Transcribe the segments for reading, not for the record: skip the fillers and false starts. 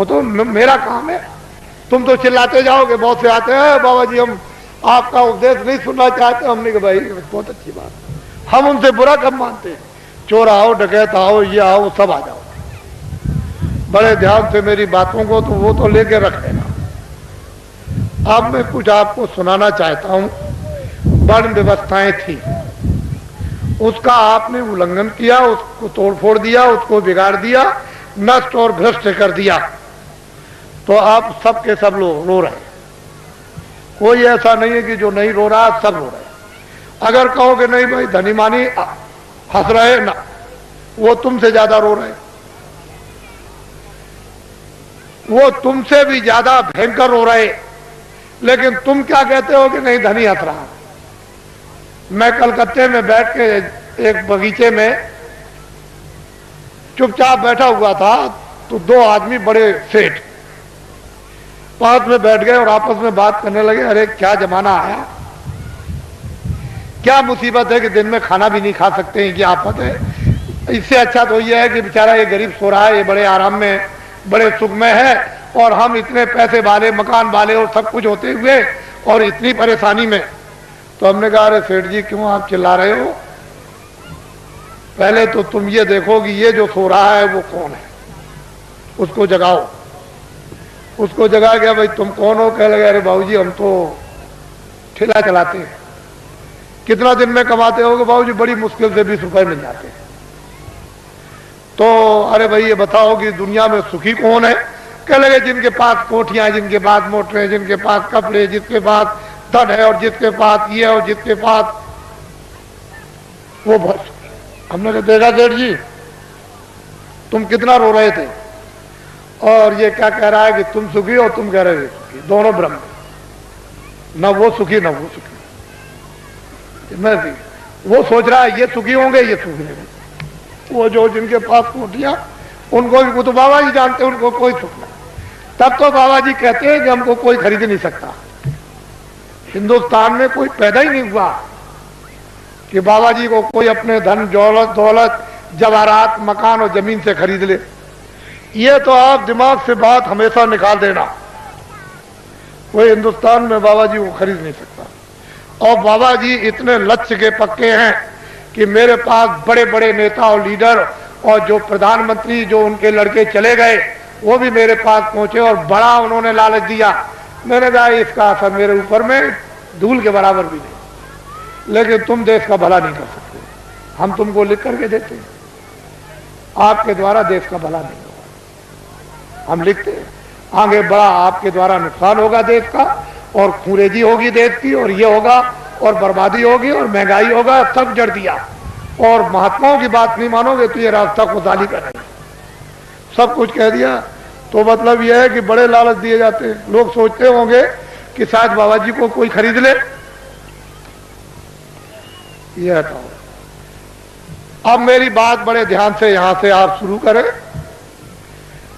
वो तो मेरा काम है। तुम तो चिल्लाते जाओगे, बहुत से आते हैं बाबा जी हम आपका उपदेश नहीं सुनना चाहते। हमने कहा भाई बहुत अच्छी बात, हम उनसे बुरा कब मानते। चोर आओ, डकैत आओ, ये आओ, सब आ जाओ, बड़े ध्यान से मेरी बातों को तो वो तो लेके रख लेना। अब मैं कुछ आपको सुनाना चाहता हूं। वर्ण व्यवस्थाएं थी, उसका आपने उल्लंघन किया, उसको तोड़फोड़ दिया, उसको बिगाड़ दिया, नष्ट और भ्रष्ट कर दिया, तो आप सब के सब लोग रो रहे हैं। कोई ऐसा नहीं है कि जो नहीं रो रहा, सब रो रहे हैं। अगर कहोगे नहीं भाई धनी मानी हंस रहे ना, वो तुमसे ज्यादा रो रहे, वो तुमसे भी ज्यादा भयंकर रो रहे। लेकिन तुम क्या कहते हो कि नहीं धनी हंस रहा। मैं कलकत्ते में बैठ के एक बगीचे में चुपचाप बैठा हुआ था, तो दो आदमी बड़े सेठ पास में बैठ गए और आपस में बात करने लगे। अरे क्या जमाना आया, क्या मुसीबत है कि दिन में खाना भी नहीं खा सकते हैं, क्या आफत है। इससे अच्छा तो यह है कि बेचारा ये गरीब सो रहा है, ये बड़े आराम में बड़े सुख में है, और हम इतने पैसे वाले, मकान वाले और सब कुछ होते हुए और इतनी परेशानी में। तो हमने कहा अरे सेठ जी क्यों आप चिल्ला रहे हो, पहले तो तुम ये देखो कि ये जो सो रहा है वो कौन है, उसको जगाओ। उसको जगा गया, भाई तुम कौन हो। कह लगे अरे बाबूजी हम तो ठेला चलाते हैं। कितना दिन में कमाते हो। बाबूजी बड़ी मुश्किल से 20 रुपए मिल जाते हैं। तो अरे भाई ये बताओ कि दुनिया में सुखी कौन है। कह लगे जिनके पास कोठियां, जिनके पास मोटरें, जिनके पास कपड़े, जिसके पास धन है और जिसके पास ये और जिसके पास वो बहुत सुखी। हमने कहा देखा सेठ जी तुम कितना रो रहे थे, और ये क्या कह रहा है कि तुम सुखी और तुम कह रहे थे सुखी, दोनों ब्रह्म, न वो सुखी न वो सुखी। मैं वो सोच रहा है ये सुखी होंगे, ये सुखी नहीं। वो जो जिनके पास कोठियां, उनको भी तो बाबा जी जानते हैं, उनको कोई सुख नहीं। तब तो बाबा जी कहते हैं कि हमको कोई खरीद नहीं सकता। हिंदुस्तान में कोई पैदा ही नहीं हुआ कि बाबा जी को कोई अपने धन दौलत जवाहरात मकान और जमीन से खरीद ले। ये तो आप दिमाग से बात हमेशा निकाल देना, कोई हिंदुस्तान में बाबा जी को खरीद नहीं सकता। और बाबा जी इतने लक्ष्य के पक्के हैं कि मेरे पास बड़े बड़े नेता और लीडर और जो प्रधानमंत्री जो उनके लड़के चले गए वो भी मेरे पास पहुंचे और बड़ा उन्होंने लालच दिया। मैंने कहा इसका असर मेरे ऊपर में धूल के बराबर भी नहीं, लेकिन तुम देश का भला नहीं कर सकते, हम तुमको लिख करके देते हैं, आपके द्वारा देश का भला नहीं होगा। हम लिखते हैं आगे बड़ा आपके द्वारा नुकसान होगा देश का, और खूंरेजी होगी देश की, और ये होगा और बर्बादी होगी और महंगाई होगा, सब जड़ दिया। और महात्माओं की बात नहीं मानोगे तो ये रास्ता खुशहाली का नहीं, सब कुछ कह दिया। तो मतलब यह है कि बड़े लालच दिए जाते हैं। लोग सोचते होंगे कि शायद बाबा जी को कोई खरीद ले। यह हटाओ। अब मेरी बात बड़े ध्यान से यहां से आप शुरू करें।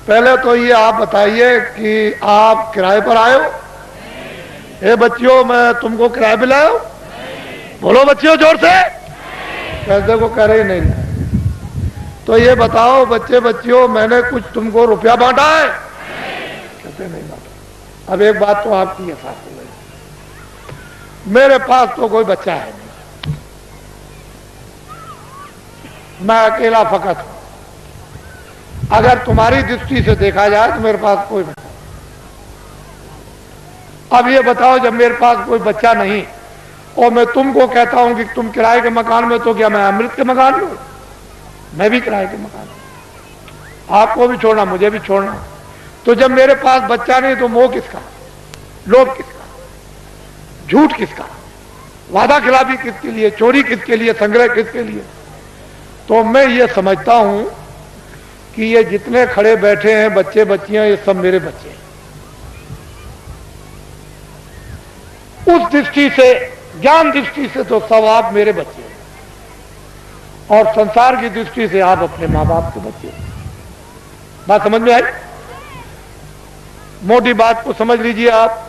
पहले तो ये आप बताइए कि आप किराए पर आए हो। ए बच्चियों मैं तुमको किराए पे लाया हूं, बोलो बच्चियों जोर से। कैसे को कह रहे नहीं। तो ये बताओ बच्चे बच्चियों मैंने कुछ तुमको रुपया बांटा है। कैसे नहीं बांटा। अब एक बात तो आपकी है साथ में, मेरे पास तो कोई बच्चा है नहीं, मैं अकेला फकत हूं। अगर तुम्हारी दृष्टि से देखा जाए तो मेरे पास कोई बच्चा। अब ये बताओ जब मेरे पास कोई बच्चा नहीं और मैं तुमको कहता हूं कि तुम किराए के मकान में, तो क्या मैं अमृत के मकान में हूं? मैं भी किराए के मकान में, आपको भी छोड़ना मुझे भी छोड़ना। तो जब मेरे पास बच्चा नहीं तो मोह किसका, लोभ किसका, झूठ किसका, वादा खिलाफी किसके लिए, चोरी किसके लिए, संग्रह किसके लिए। तो मैं ये समझता हूं कि ये जितने खड़े बैठे हैं बच्चे बच्चियां, ये सब मेरे बच्चे हैं। उस दृष्टि से, ज्ञान दृष्टि से तो सब आप मेरे बच्चे हैं, और संसार की दृष्टि से आप अपने मां बाप के बच्चे हैं। बात समझ में आई? मोटी बात को समझ लीजिए आप।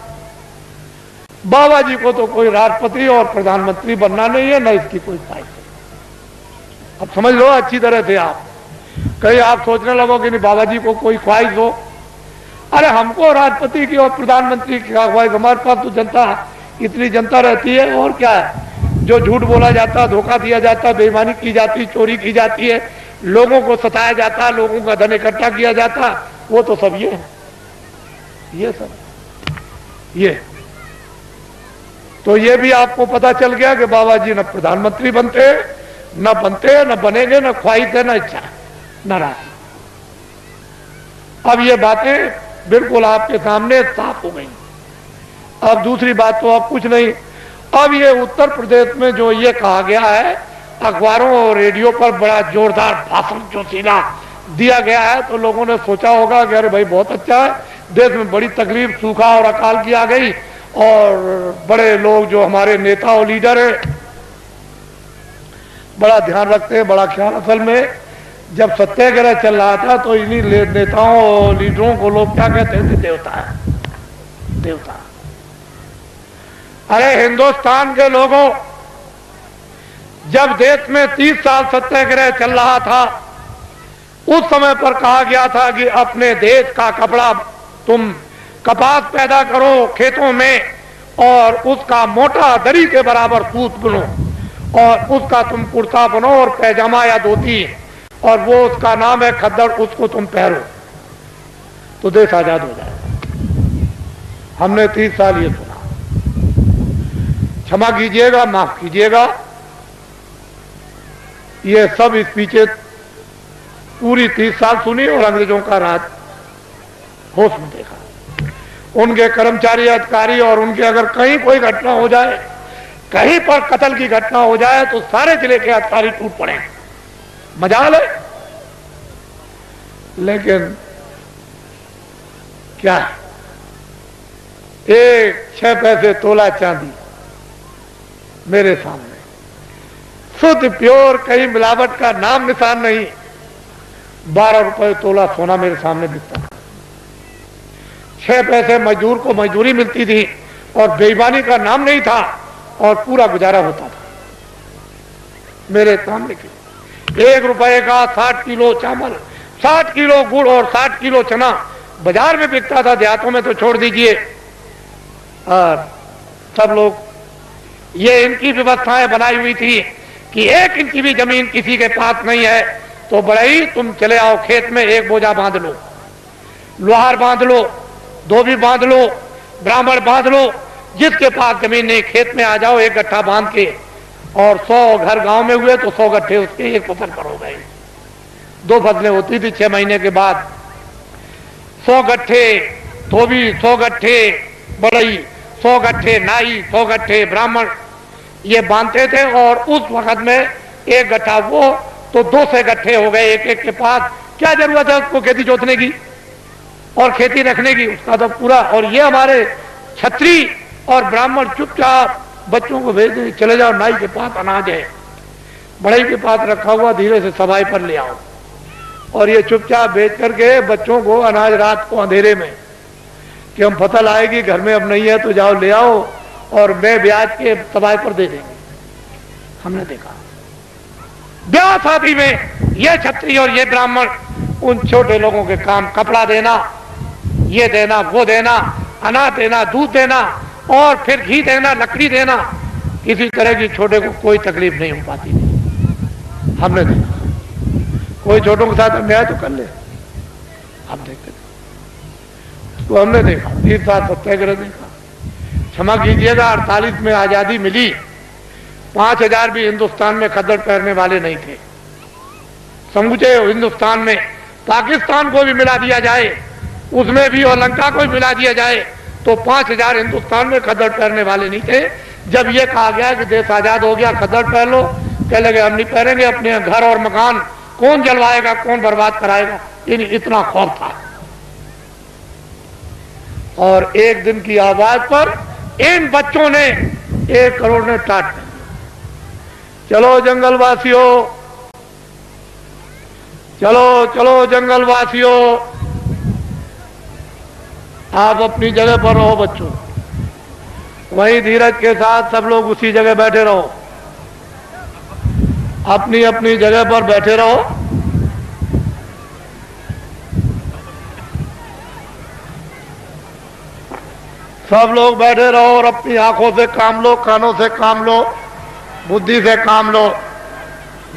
बाबा जी को तो कोई राष्ट्रपति और प्रधानमंत्री बनना नहीं है, न इसकी कोई ख्वाहिश है। अब समझ लो अच्छी तरह से आप। कहीं आप सोचने लगो कि नहीं बाबा जी को कोई ख्वाहिश हो, अरे हमको राष्ट्रपति की और प्रधानमंत्री की भाई, हमारे पास तो जनता, इतनी जनता रहती है, और क्या है। जो झूठ बोला जाता, धोखा दिया जाता, बेईमानी की जाती, चोरी की जाती है, लोगों को सताया जाता, लोगों का धन इकट्ठा किया जाता, वो तो सब ये है, ये सब ये। तो ये भी आपको पता चल गया कि बाबा जी न प्रधानमंत्री बनते, न बनेंगे, न ख्वाहिश है, न इच्छा, न राशि। अब ये बातें बिल्कुल आपके सामने साफ हो गई। अब दूसरी बात तो अब कुछ नहीं। अब ये उत्तर प्रदेश में जो ये कहा गया है, अखबारों और रेडियो पर बड़ा जोरदार भाषण जो सीधा दिया गया है, तो लोगों ने सोचा होगा कि अरे भाई बहुत अच्छा है, देश में बड़ी तकलीफ, सूखा और अकाल की आ गई, और बड़े लोग जो हमारे नेता और लीडर है बड़ा ध्यान रखते हैं, बड़ा ख्याल। असल में जब सत्याग्रह चल रहा था तो इन्हीं नेताओं और लीडरों को लोग क्या कहते थे, देवता है, देवता। अरे हिंदुस्तान के लोगों, जब देश में 30 साल सत्याग्रह चल रहा था, उस समय पर कहा गया था कि अपने देश का कपड़ा तुम कपास पैदा करो खेतों में, और उसका मोटा दरी के बराबर सूत बुनो, और उसका तुम कुर्ता बनो और पैजामा या धोती, और वो उसका नाम है खद्दड़, उसको तुम पहनो तो देश आजाद हो जाएगा। हमने 30 साल ये सुना, क्षमा कीजिएगा, माफ कीजिएगा, ये सब इस पीछे पूरी 30 साल सुनी और अंग्रेजों का राज होश में देखा। उनके कर्मचारी, अधिकारी, और उनके अगर कहीं कोई घटना हो जाए, कहीं पर कत्ल की घटना हो जाए, तो सारे जिले के अधिकारी टूट पड़े, मजाल है। लेकिन क्या है, 6 पैसे तोला चांदी मेरे सामने, शुद्ध प्योर, कहीं मिलावट का नाम निशान नहीं, 12 रुपए तोला सोना मेरे सामने बिकता था। 6 पैसे मजदूर को मजदूरी मिलती थी, और बेईमानी का नाम नहीं था, और पूरा गुजारा होता था मेरे सामने। 1 रुपए का 60 किलो चावल, 60 किलो गुड़ और 60 किलो चना बाजार में बिकता था, देहातों में तो छोड़ दीजिए। और सब लोग, ये इनकी व्यवस्थाएं बनाई हुई थी कि 1 इंच की भी जमीन किसी के पास नहीं है तो बड़ई तुम चले आओ खेत में, 1 बोझा बांध लो, लोहार बांध लो, धोबी बांध लो, ब्राह्मण बांध लो, जिसके पास जमीन नहीं खेत में आ जाओ, 1 गट्ठा बांध के। और 100 घर गांव में हुए तो 100 गट्ठे उसके 1 फसल पर हो गए। 2 फसलें होती थी 6 महीने के बाद। 100 गट्ठे धोबी, 100 गट्ठे बड़ई, 100 गट्ठे नाई, 100 गट्ठे ब्राह्मण, ये बांधते थे। और उस वक्त में 1 गट्ठा वो तो 200 गट्ठे हो गए एक के पास। क्या जरूरत है उसको खेती जोतने की और खेती रखने की, उसका तो पूरा। और ये हमारे छत्री और ब्राह्मण चुपचाप बच्चों को भेज दें, चले जाओ नाई के पास अनाज है, बड़ई के पास रखा हुआ, धीरे से सफाई पर ले आओ। और ये चुपचाप बेच करके बच्चों को अनाज रात को अंधेरे में, कि हम फसल आएगी घर में अब नहीं है तो जाओ ले आओ, और मैं ब्याज के सफाई पर दे देंगे। हमने देखा ब्याह शादी में ये छत्री और ये ब्राह्मण उन छोटे लोगों के काम, कपड़ा देना, ये देना, वो देना, अनाज देना, दूध देना, और फिर घी देना, लकड़ी देना, किसी तरह की छोटे को कोई तकलीफ नहीं हो पाती थी। हमने देखा कोई छोटों के साथ अन्याय तो कर ले, हम देखते थे। तो हमने देखा 30 साल सत्याग्रह देखा। क्षमा कीजिएगा, 48 में आजादी मिली, 5000 भी हिंदुस्तान में खद्दड़ पहनने वाले नहीं थे। समूचे हिंदुस्तान में पाकिस्तान को भी मिला दिया जाए, उसमें भी, और लंका को भी मिला दिया जाए, तो 5000 हिंदुस्तान में खद्दड़ पहनने वाले नहीं थे। जब ये कहा गया कि देश आजाद हो गया, खद्दड़ पहन लो, कह लगे हम नहीं पहनेंगे, अपने घर और मकान कौन जलवाएगा, कौन बर्बाद कराएगा, इतना खौफ था। और एक दिन की आवाज पर इन बच्चों ने 1 करोड़ ने टाट, चलो जंगलवासियों, चलो चलो जंगलवासियों, आप अपनी जगह पर रहो बच्चों, वहीं धीरज के साथ सब लोग उसी जगह बैठे रहो, अपनी अपनी जगह पर बैठे रहो। सब लोग बैठे रहो और अपनी आंखों से काम लो, कानों से काम लो, बुद्धि से काम लो।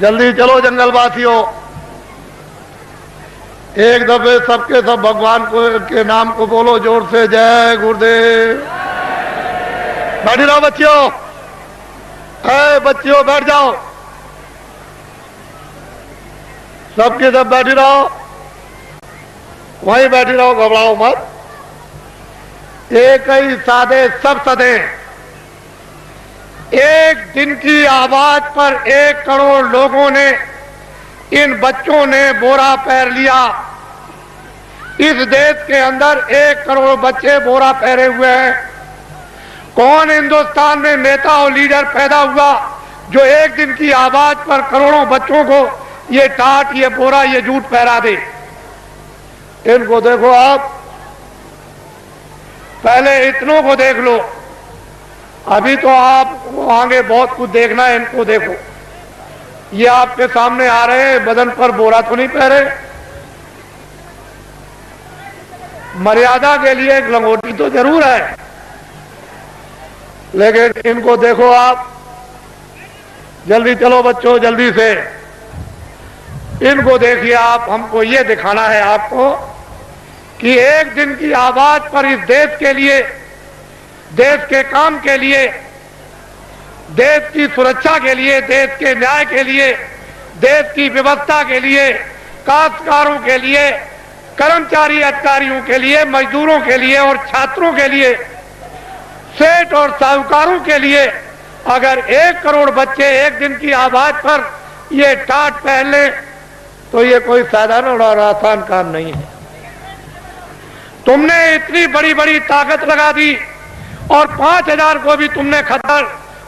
जल्दी चलो जंगलवासियों, एक दफे सबके सब भगवान को के नाम को बोलो जोर से, जय गुरुदेव। बैठी रहो बच्चियों, बच्चियों बैठ जाओ, सबके सब बैठी रहो, वहीं बैठी रहो, घबराओ मत। एक ही साधे सब सधे, एक दिन की आवाज पर 1 करोड़ लोगों ने, इन बच्चों ने बोरा पहन लिया। इस देश के अंदर 1 करोड़ बच्चे बोरा पहने हुए हैं। कौन हिंदुस्तान में नेता और लीडर पैदा हुआ जो एक दिन की आवाज पर करोड़ों बच्चों को ये टाट, ये बोरा, ये जूट पहरा दे? इनको देखो आप, पहले इतनों को देख लो, अभी तो आप आगे बहुत कुछ देखना है। इनको देखो, ये आपके सामने आ रहे हैं, बदन पर बोरा तो नहीं पहरे, मर्यादा के लिए एक लंगोटी तो जरूर है, लेकिन इनको देखो आप। जल्दी चलो बच्चों, जल्दी से इनको देखिए आप। हमको ये दिखाना है आपको कि एक दिन की आवाज पर इस देश के लिए, देश के काम के लिए, देश की सुरक्षा के लिए, देश के न्याय के लिए, देश की व्यवस्था के लिए, काश्तकारों के लिए, कर्मचारी अधिकारियों के लिए, मजदूरों के लिए और छात्रों के लिए, सेठ और साहूकारों के लिए अगर 1 करोड़ बच्चे एक दिन की आवाज पर ये टाट पहन ले तो ये कोई साधारण और आसान काम नहीं है। तुमने इतनी बड़ी बड़ी ताकत लगा दी और 5000 को भी तुमने खतर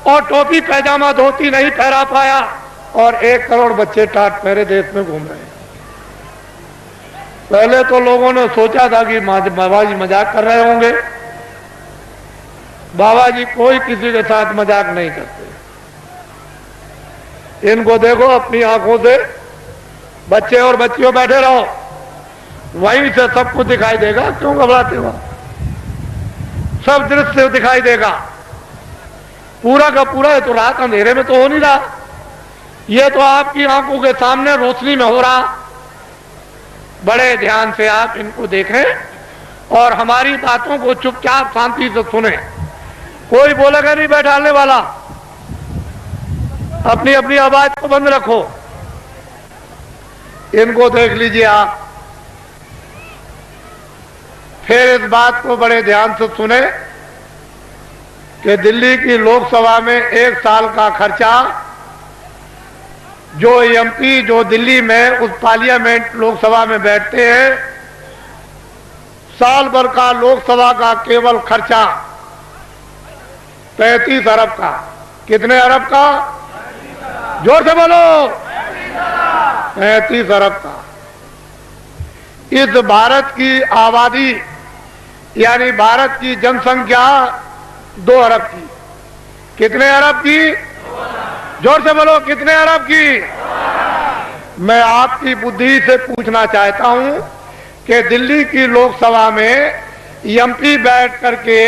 और टोपी पैजामा धोती नहीं पहरा पाया, और 1 करोड़ बच्चे टाट पहरे देश में घूम रहे हैं। पहले तो लोगों ने सोचा था कि बाबा जी मजाक कर रहे होंगे। बाबा जी कोई किसी के साथ मजाक नहीं करते। इनको देखो अपनी आंखों से, बच्चे और बच्चियों बैठे रहो, वहीं से सब कुछ दिखाई देगा। क्यों घबराते हो? सब दृश्य दिखाई देगा, पूरा का पूरा। ये तो रात अंधेरे में तो हो नहीं रहा, ये तो आपकी आंखों के सामने रोशनी में हो रहा। बड़े ध्यान से आप इनको देखें और हमारी बातों को चुपचाप शांति से सुने। कोई बोलेगा नहीं बैठाने वाला, अपनी अपनी आवाज को बंद रखो। इनको देख लीजिए आप, फिर इस बात को बड़े ध्यान से सुने कि दिल्ली की लोकसभा में 1 साल का खर्चा जो एमपी, जो दिल्ली में उस पार्लियामेंट लोकसभा में बैठते हैं, साल भर का लोकसभा का केवल खर्चा 35 अरब का। कितने अरब का? जोर से बोलो। 35 अरब का। इस भारत की आबादी यानी भारत की जनसंख्या 2 अरब की। कितने अरब की? जोर से बोलो, कितने अरब की? मैं आपकी बुद्धि से पूछना चाहता हूं कि दिल्ली की लोकसभा में एमपी बैठ करके,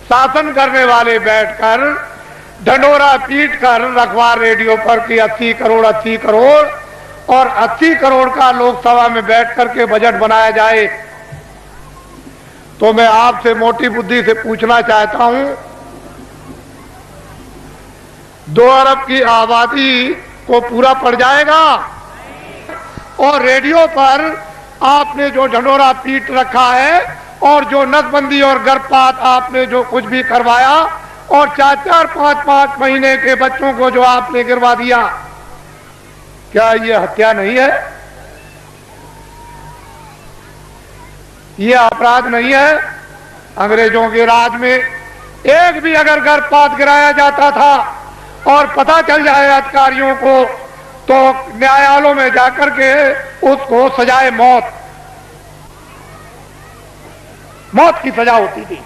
शासन करने वाले बैठकर ढंढोरा पीट कर अखबार रेडियो पर कि 80 करोड़ 80 करोड़ और 80 करोड़ का लोकसभा में बैठ करके बजट बनाया जाए, तो मैं आपसे मोटी बुद्धि से पूछना चाहता हूं, 2 अरब की आबादी को पूरा पड़ जाएगा? और रेडियो पर आपने जो ढंढोरा पीट रखा है और जो नसबंदी और गर्भपात आपने जो कुछ भी करवाया और 4-4, 5-5 महीने के बच्चों को जो आपने गिरवा दिया, क्या ये हत्या नहीं है? ये अपराध नहीं है? अंग्रेजों के राज में एक भी अगर गर्भपात गिराया जाता था और पता चल जाए अधिकारियों को, तो न्यायालयों में जाकर के उसको सजाए मौत की सजा होती थी।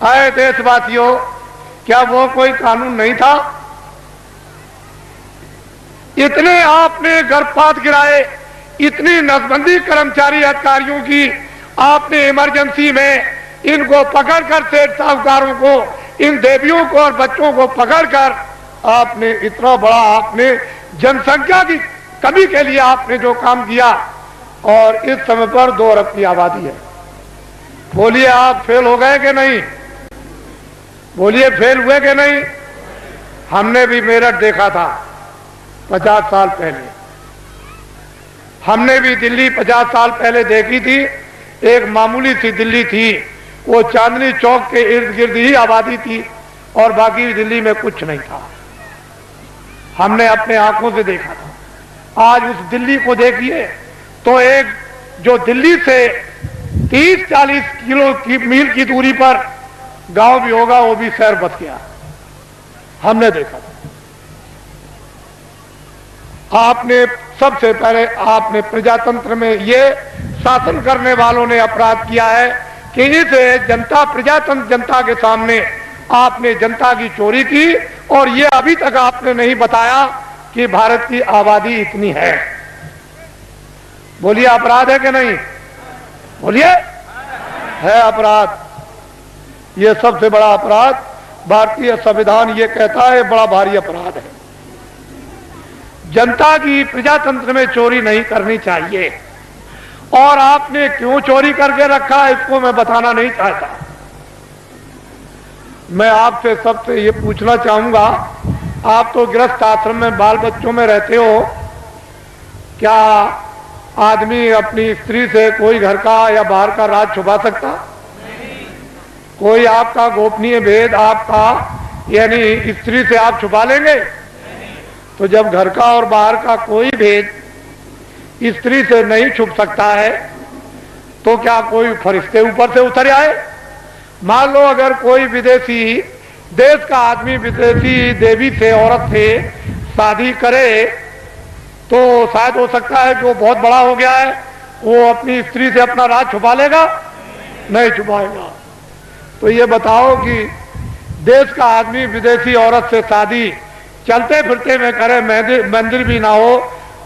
आए देशवासियों, क्या वो कोई कानून नहीं था? इतने आपने गर्भपात गिराए, इतनी नसबंदी कर्मचारी अधिकारियों की आपने इमरजेंसी में इनको पकड़कर सेठ साहूकारों को, इन देवियों को और बच्चों को पकड़कर आपने इतना बड़ा, आपने जनसंख्या की कमी के लिए आपने जो काम किया, और इस समय पर 2 अरब की आबादी है। बोलिए आप फेल हो गए कि नहीं? बोलिए फेल हुए कि नहीं? हमने भी मेरठ देखा था 50 साल पहले, हमने भी दिल्ली 50 साल पहले देखी थी। एक मामूली सी दिल्ली थी, वो चांदनी चौक के इर्द गिर्द ही आबादी थी और बाकी दिल्ली में कुछ नहीं था। हमने अपने आंखों से देखा था। आज उस दिल्ली को देखिए तो एक जो दिल्ली से 30-40 किलो की मील की दूरी पर गांव भी होगा, वो भी शहर बस गया। हमने देखा था। आपने सबसे पहले आपने प्रजातंत्र में ये शासन करने वालों ने अपराध किया है कि इस जनता प्रजातंत्र जनता के सामने आपने जनता की चोरी की, और ये अभी तक आपने नहीं बताया कि भारत की आबादी इतनी है। बोलिए अपराध है कि नहीं? बोलिए है अपराध। ये सबसे बड़ा अपराध भारतीय संविधान ये कहता है, बड़ा भारी अपराध है। जनता की प्रजातंत्र में चोरी नहीं करनी चाहिए, और आपने क्यों चोरी करके रखा है इसको मैं बताना नहीं चाहता। मैं आपसे सबसे ये पूछना चाहूंगा, आप तो गृहस्थ आश्रम में बाल बच्चों में रहते हो, क्या आदमी अपनी स्त्री से कोई घर का या बाहर का राज छुपा सकता? नहीं। कोई आपका गोपनीय भेद आपका यानी स्त्री से आप छुपा लेंगे? नहीं। तो जब घर का और बाहर का कोई भेद स्त्री से नहीं छुप सकता है, तो क्या कोई फरिश्ते ऊपर से उतर आए? मान लो अगर कोई विदेशी देश का आदमी विदेशी देवी से, औरत से शादी करे, तो शायद हो सकता है कि वो बहुत बड़ा हो गया है, वो अपनी स्त्री से अपना राज छुपा लेगा? नहीं छुपाएगा। तो ये बताओ कि देश का आदमी विदेशी औरत से शादी चलते फिरते में करे, मंदिर भी ना हो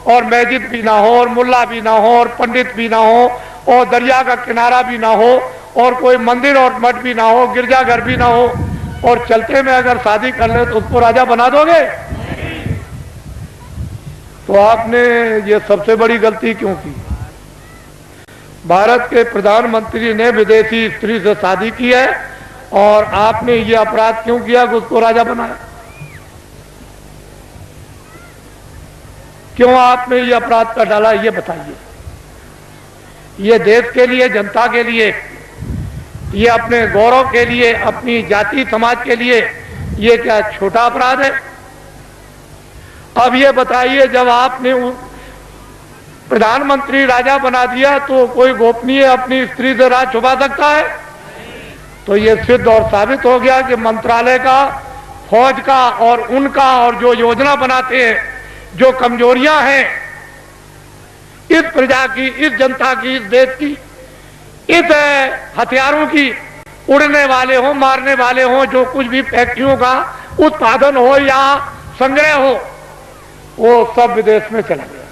और मस्जिद भी ना हो और मुल्ला भी ना हो और पंडित भी ना हो और दरिया का किनारा भी ना हो और कोई मंदिर और मठ भी ना हो, गिरजाघर भी ना हो, और चलते में अगर शादी कर ले तो उसको राजा बना दोगे? तो आपने ये सबसे बड़ी गलती क्यों की? भारत के प्रधानमंत्री ने विदेशी स्त्री से शादी की है, और आपने ये अपराध क्यों किया कि उसको राजा बनाया? क्यों आपने ये अपराध कर डाला, ये बताइए। ये देश के लिए, जनता के लिए, ये अपने गौरव के लिए, अपनी जाति समाज के लिए ये क्या छोटा अपराध है? अब ये बताइए, जब आपने प्रधानमंत्री राजा बना दिया तो कोई गोपनीय अपनी स्त्री से राज छुपा सकता है? तो ये सिद्ध और साबित हो गया कि मंत्रालय का, फौज का और उनका, और जो योजना बनाते हैं, जो कमजोरियां हैं इस प्रजा की, इस जनता की, इस देश की, इस हथियारों की, उड़ने वाले हो, मारने वाले हो, जो कुछ भी फैक्ट्रियों का उत्पादन हो या संग्रह हो, वो सब विदेश में चला गया।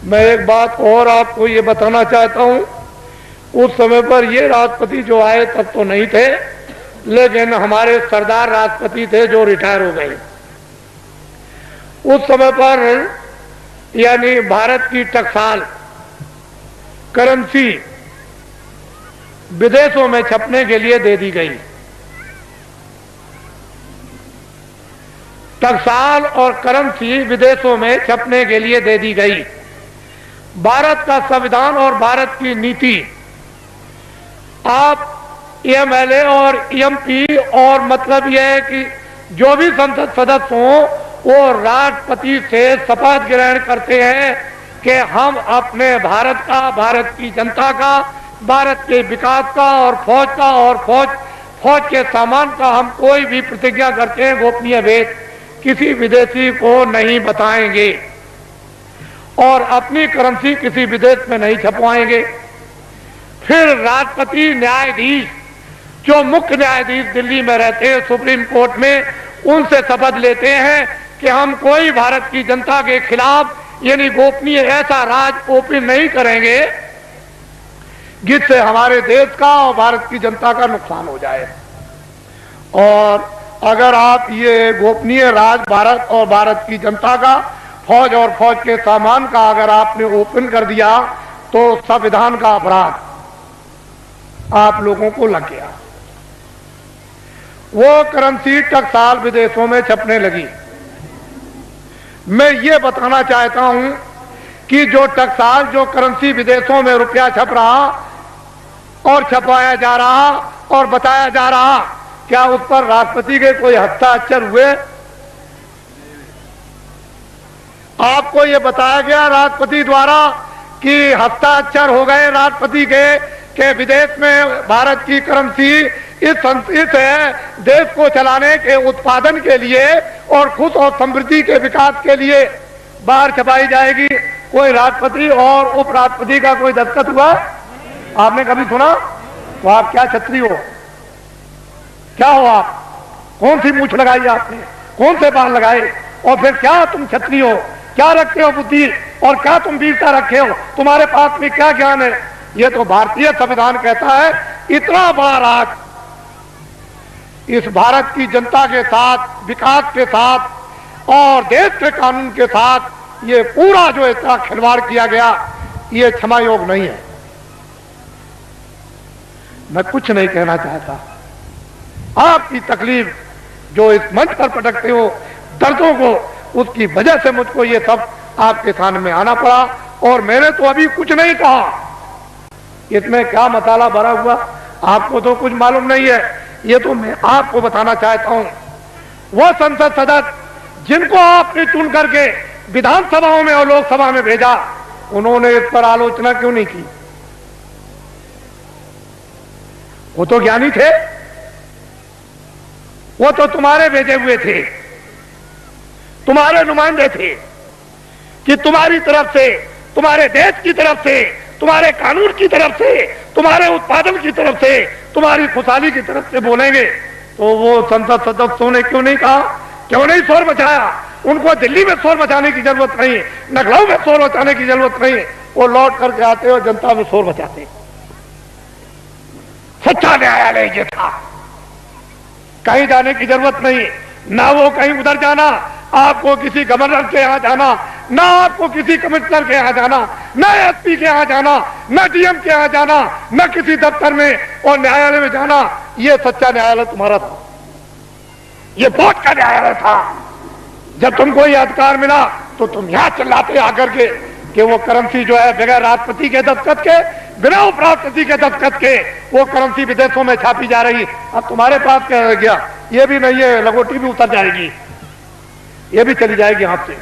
मैं एक बात और आपको ये बताना चाहता हूं, उस समय पर ये राष्ट्रपति जो आए तब तो नहीं थे, लेकिन हमारे सरदार राष्ट्रपति थे जो रिटायर हो गए। उस समय पर यानी भारत की टकसाल करेंसी विदेशों में छपने के लिए दे दी गई। टकसाल और करेंसी विदेशों में छपने के लिए दे दी गई। भारत का संविधान और भारत की नीति, आप एमएलए और एमपी और मतलब यह है कि जो भी संसद सदस्य हों, वो राष्ट्रपति से शपथ ग्रहण करते हैं कि हम अपने भारत का, भारत की जनता का, भारत के विकास का और फौज के सामान का हम कोई भी प्रतिज्ञा करते हैं, गोपनीय भेद किसी विदेशी को नहीं बताएंगे और अपनी करेंसी किसी विदेश में नहीं छपवाएंगे। फिर राष्ट्रपति न्यायाधीश, जो मुख्य न्यायाधीश दिल्ली में रहते हैं सुप्रीम कोर्ट में, उनसे शपथ लेते हैं कि हम कोई भारत की जनता के खिलाफ यानी गोपनीय ऐसा राज ओपन नहीं करेंगे जिससे हमारे देश का और भारत की जनता का नुकसान हो जाए। और अगर आप ये गोपनीय राज भारत और भारत की जनता का, फौज और फौज के सामान का अगर आपने ओपन कर दिया तो संविधान का अपराध आप लोगों को लग गया। वो करेंसी टकसाल विदेशों में छपने लगी। मैं ये बताना चाहता हूं कि जो टकसाल, जो करेंसी विदेशों में रुपया छप रहा और छपाया जा रहा और बताया जा रहा, क्या उस पर राष्ट्रपति के कोई हस्ताक्षर हुए? आपको यह बताया गया राष्ट्रपति द्वारा कि हस्ताक्षर हो गए राष्ट्रपति के विदेश में भारत की करेंसी इस देश को चलाने के, उत्पादन के लिए और खुश और समृद्धि के विकास के लिए बाहर छपाई जाएगी। कोई राष्ट्रपति और उपराष्ट्रपति का कोई दस्तखत हुआ? आपने कभी सुना? तो आप क्या छत्री हो? क्या हो आप? कौन सी मूछ लगाई आपने? कौन से बाल लगाए? और फिर क्या तुम छत्री हो? क्या रखते हो बुद्धि? और क्या तुम वीरता रखे हो? तुम्हारे पास में क्या ज्ञान है? ये तो भारतीय संविधान कहता है। इतना बड़ा राज इस भारत की जनता के साथ, विकास के साथ और देश के कानून के साथ ये पूरा जो इतना खिलवाड़ किया गया, ये क्षमा योग नहीं है। मैं कुछ नहीं कहना चाहता। आपकी तकलीफ जो इस मंच पर पटकते हो, दर्दों को, उसकी वजह से मुझको ये सब आपके सामने में आना पड़ा। और मैंने तो अभी कुछ नहीं कहा। इसमें क्या मसाला भरा हुआ आपको तो कुछ मालूम नहीं है। ये तो मैं आपको बताना चाहता हूं। वो संसद सदस्य जिनको आपने चुन करके विधानसभाओं में और लोकसभा में भेजा, उन्होंने इस पर आलोचना क्यों नहीं की? वो तो ज्ञानी थे, वो तो तुम्हारे भेजे हुए थे, तुम्हारे नुमाइंदे थे कि तुम्हारी तरफ से, तुम्हारे देश की तरफ से, तुम्हारे कानून की तरफ से, तुम्हारे उत्पादन की तरफ से, तुम्हारी खुशहाली की तरफ से बोलेंगे। तो वो संसद सदस्यों ने क्यों नहीं कहा? क्यों नहीं शोर मचाया? उनको दिल्ली में शोर मचाने की जरूरत नहीं, लखनऊ में शोर मचाने की जरूरत नहीं। वो लौट करके आते और जनता में शोर मचाते। सच्चा न्यायालय ये था। कहीं जाने की जरूरत नहीं, ना वो कहीं उधर जाना, आपको किसी गवर्नर के यहां जाना, ना आपको किसी कमिश्नर के यहां जाना, ना एसपी के यहां जाना, ना डीएम के यहां जाना, ना किसी दफ्तर में और न्यायालय में जाना। ये सच्चा न्यायालय तुम्हारा था, ये वोट का न्यायालय था। जब तुमको ये अधिकार मिला तो तुम यहां चिल्लाते आकर के कि वो करेंसी जो है बगैर राष्ट्रपति के दस्तखत के, बिना उपराष्ट्रपति के दस्तखत के वो करेंसी विदेशों में छापी जा रही। अब तुम्हारे पास क्या रह गया? ये भी नहीं है, लंगोटी भी उतर जाएगी, ये भी चली जाएगी हाथ से।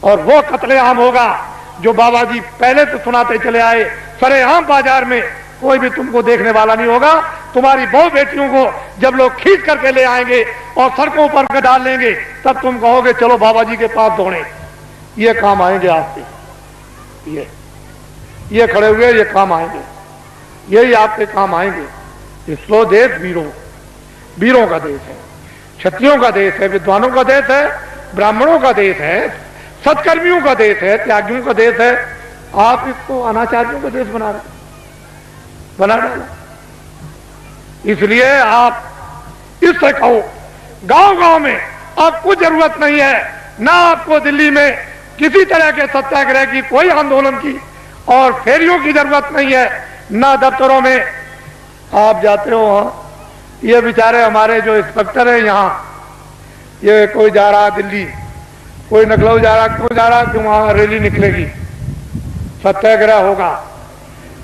और वो कत्लेआम होगा जो बाबा जी पहले तो सुनाते चले आए। सरेआम बाजार में कोई भी तुमको देखने वाला नहीं होगा। तुम्हारी बहु बेटियों को जब लोग खींच करके ले आएंगे और सड़कों पर डाल लेंगे, तब तुम कहोगे चलो बाबा जी के पास दौड़े। ये काम आएंगे आपके, ये खड़े हुए ये काम आएंगे, यही आपके काम आएंगे। ये स्लो देश वीरों का देश है, क्षत्रियों का देश है, विद्वानों का देश है, ब्राह्मणों का देश है, सत्कर्मियों का देश है, त्यागियों का देश है। आप इसको अनाचारियों का देश बना डाला। इसलिए आप इससे कहो, गांव-गांव में अब कुछ जरूरत नहीं है, ना आपको दिल्ली में किसी तरह के सत्याग्रह की, कोई आंदोलन की और फेरियों की जरूरत नहीं है, ना दफ्तरों में आप जाते हो। वहां ये बेचारे हमारे जो इंस्पेक्टर है यहाँ, ये कोई जा रहा दिल्ली, कोई लखनऊ जा रहा, क्यों जा रहा? क्यों? वहां रैली निकलेगी, सत्याग्रह होगा।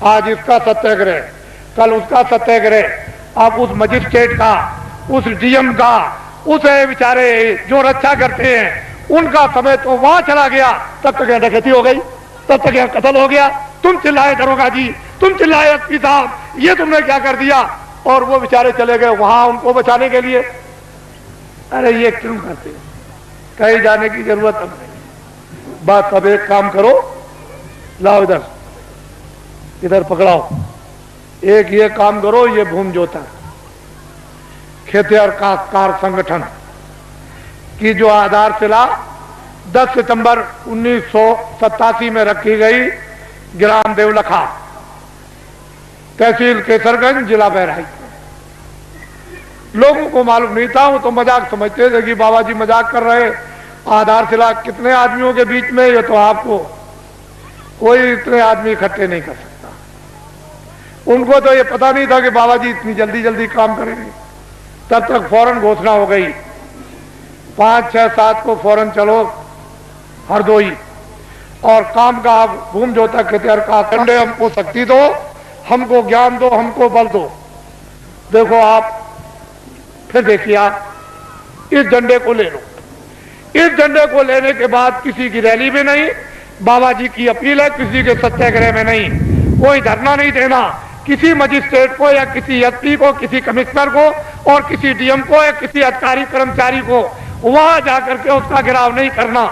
आज इसका सत्याग्रह, कल उसका सत्याग्रह। आप उस मजिस्ट्रेट का, उस डीएम का, उस बेचारे जो रक्षा करते हैं, उनका समय तो वहां चला गया। तब तक यहां डकैती हो गई, तब तक यहां कत्ल हो गया। तुम चिल्लाए दरोगा जी, तुम चिल्लाए एसपी साहब, ये तुमने क्या कर दिया? और वो बेचारे चले गए वहां उनको बचाने के लिए। अरे ये क्यों करते? कहीं जाने की जरूरत अब नहीं। बात अब एक काम करो, लाओ इधर पकड़ाओ। एक ये काम करो, ये भूमि जोता खेतिहर काश्तकार संगठन की जो आधारशिला 10 सितंबर 1987 में रखी गई ग्राम देवलखा, तहसील केसरगंज, जिला बहराइच। लोगों को मालूम नहीं था, वो तो मजाक समझते थे कि बाबा जी मजाक कर रहे, आधारशिला कितने आदमियों के बीच में, ये तो आपको कोई इतने आदमी इकट्ठे नहीं कर सकता। उनको तो ये पता नहीं था कि बाबा जी इतनी जल्दी जल्दी काम करेंगे। तब तक फौरन घोषणा हो गई, 5, 6, 7 को फौरन चलो हरदोई और काम का भूम जोता खेतर का कंडे, हमको शक्ति दो, हमको ज्ञान दो, हमको बल दो। देखो आप फिर देखिए, आप इस झंडे को ले लो। इस झंडे को लेने के बाद किसी की रैली में नहीं, बाबा जी की अपील है, किसी के सत्याग्रह में नहीं, कोई धरना नहीं देना, किसी मजिस्ट्रेट को या किसी एसपी को, किसी कमिश्नर को और किसी डीएम को या किसी अधिकारी कर्मचारी को वहां जाकर के उसका घेराव नहीं करना।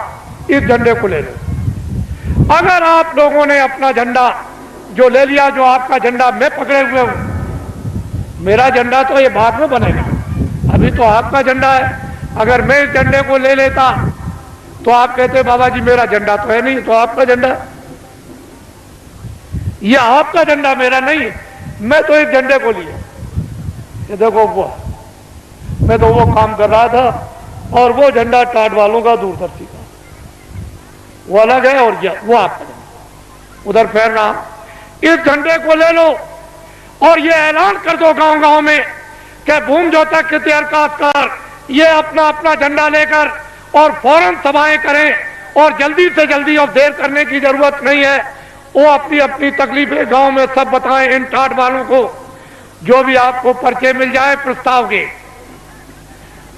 इस झंडे को ले लो। अगर आप लोगों ने अपना झंडा जो ले लिया, जो आपका झंडा मैं पकड़े हुए हूं, मेरा झंडा तो ये बाद में बनेगा, अभी तो आपका झंडा है। अगर मैं इस झंडे को ले लेता तो आप कहते बाबा जी मेरा झंडा तो है नहीं, तो आपका झंडा, ये आपका झंडा मेरा नहीं, मैं तो इस झंडे को लिया। ये देखो वो, मैं तो वो काम कर रहा था और वो झंडा टाट वालों का, दूरदर्शी का, वो अलग है और वो आपका झंडा उधर फैल रहा। इस झंडे को ले लो और ये ऐलान कर दो गांव गांव में कि भूम जोता खेतर काश्तकार ये अपना अपना झंडा लेकर और फौरन सभाएं करें और जल्दी से जल्दी, और देर करने की जरूरत नहीं है, वो अपनी अपनी तकलीफें गांव में सब बताएं इन टाट वालों को। जो भी आपको पर्चे मिल जाए प्रस्ताव के,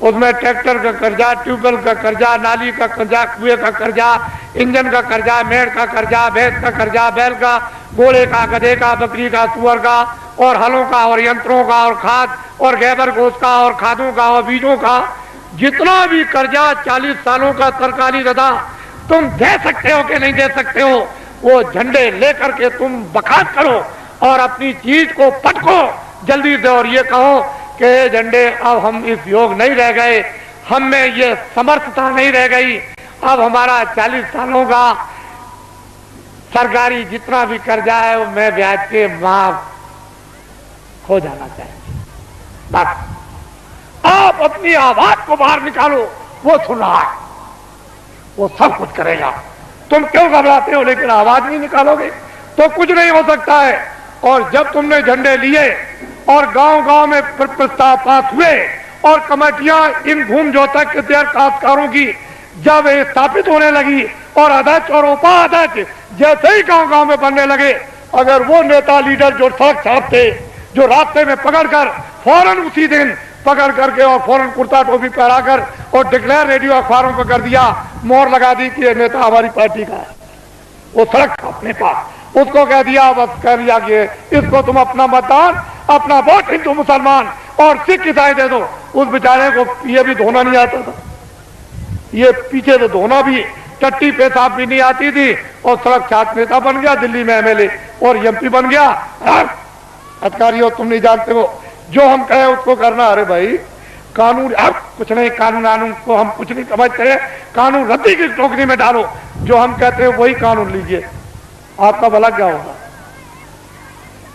उसमें ट्रैक्टर का कर्जा, ट्यूबवेल का कर्जा, नाली का कर्जा, कुएं का कर्जा, इंजन का कर्जा, मेड़ का कर्जा, भैंस का कर्जा, बैल का, घोड़े का, गधे का, बकरी का, सुअर का और हलों का और यंत्रों का और खाद और गैबर गोश्त का और खादों का और बीजों का, जितना भी कर्जा 40 सालों का सरकारी रदा तुम दे सकते हो कि नहीं दे सकते हो, वो झंडे लेकर के तुम बखात करो और अपनी चीज को पटको जल्दी से और ये कहो कि झंडे अब हम इस योग नहीं रह गए, हम में ये समर्थता नहीं रह गई, अब हमारा 40 सालों का सरकारी जितना भी कर्जा है वो मैं ब्याज के माफ हो जाना चाहिए। बस आप अपनी आवाज को बाहर निकालो, वो सुन रहा है, वो सब कुछ करेगा। तुम क्यों घबराते हो, लेकिन आवाज नहीं निकालोगे तो कुछ नहीं हो सकता है। और जब तुमने झंडे लिए और गांव गांव में प्रस्ताव पास हुए और कमेटियां इन भूम जोता खेतर काश्तकारों की जब स्थापित होने लगी और अध्यक्ष और उपाध्यक्ष जैसे ही गांव गांव में बनने लगे, अगर वो नेता लीडर जो सड़क छापते, जो रास्ते में पकड़कर फौरन उसी दिन पकड़ करके और फौरन कुर्ता टोपी पहनाकर और डिक्लेयर रेडियो अखबारों पर कर दिया, मोहर लगा दी कि ये नेता हमारी पार्टी का है, वो सड़क छापने पास उसको कह दिया, बस कह दिया कि इसको तुम अपना मतदान, अपना वोट हिंदू मुसलमान और सिख ईसाई दे दो। उस बेचारे को ये भी धोना नहीं आता था, ये पीछे तो धोना भी, टट्टी पेशाब भी नहीं आती थी और सड़क छाप नेता बन गया, दिल्ली में एमएलए और एमपी बन गया। अधिकारियों तुम नहीं जानते हो, जो हम कहे उसको करना। अरे भाई कानून, अब कुछ नहीं, कानून को हम कुछ नहीं समझते, कानून रद्दी की टोकरी में डालो, जो हम कहते हैं वही कानून लीजिए, आपका भला क्या होगा।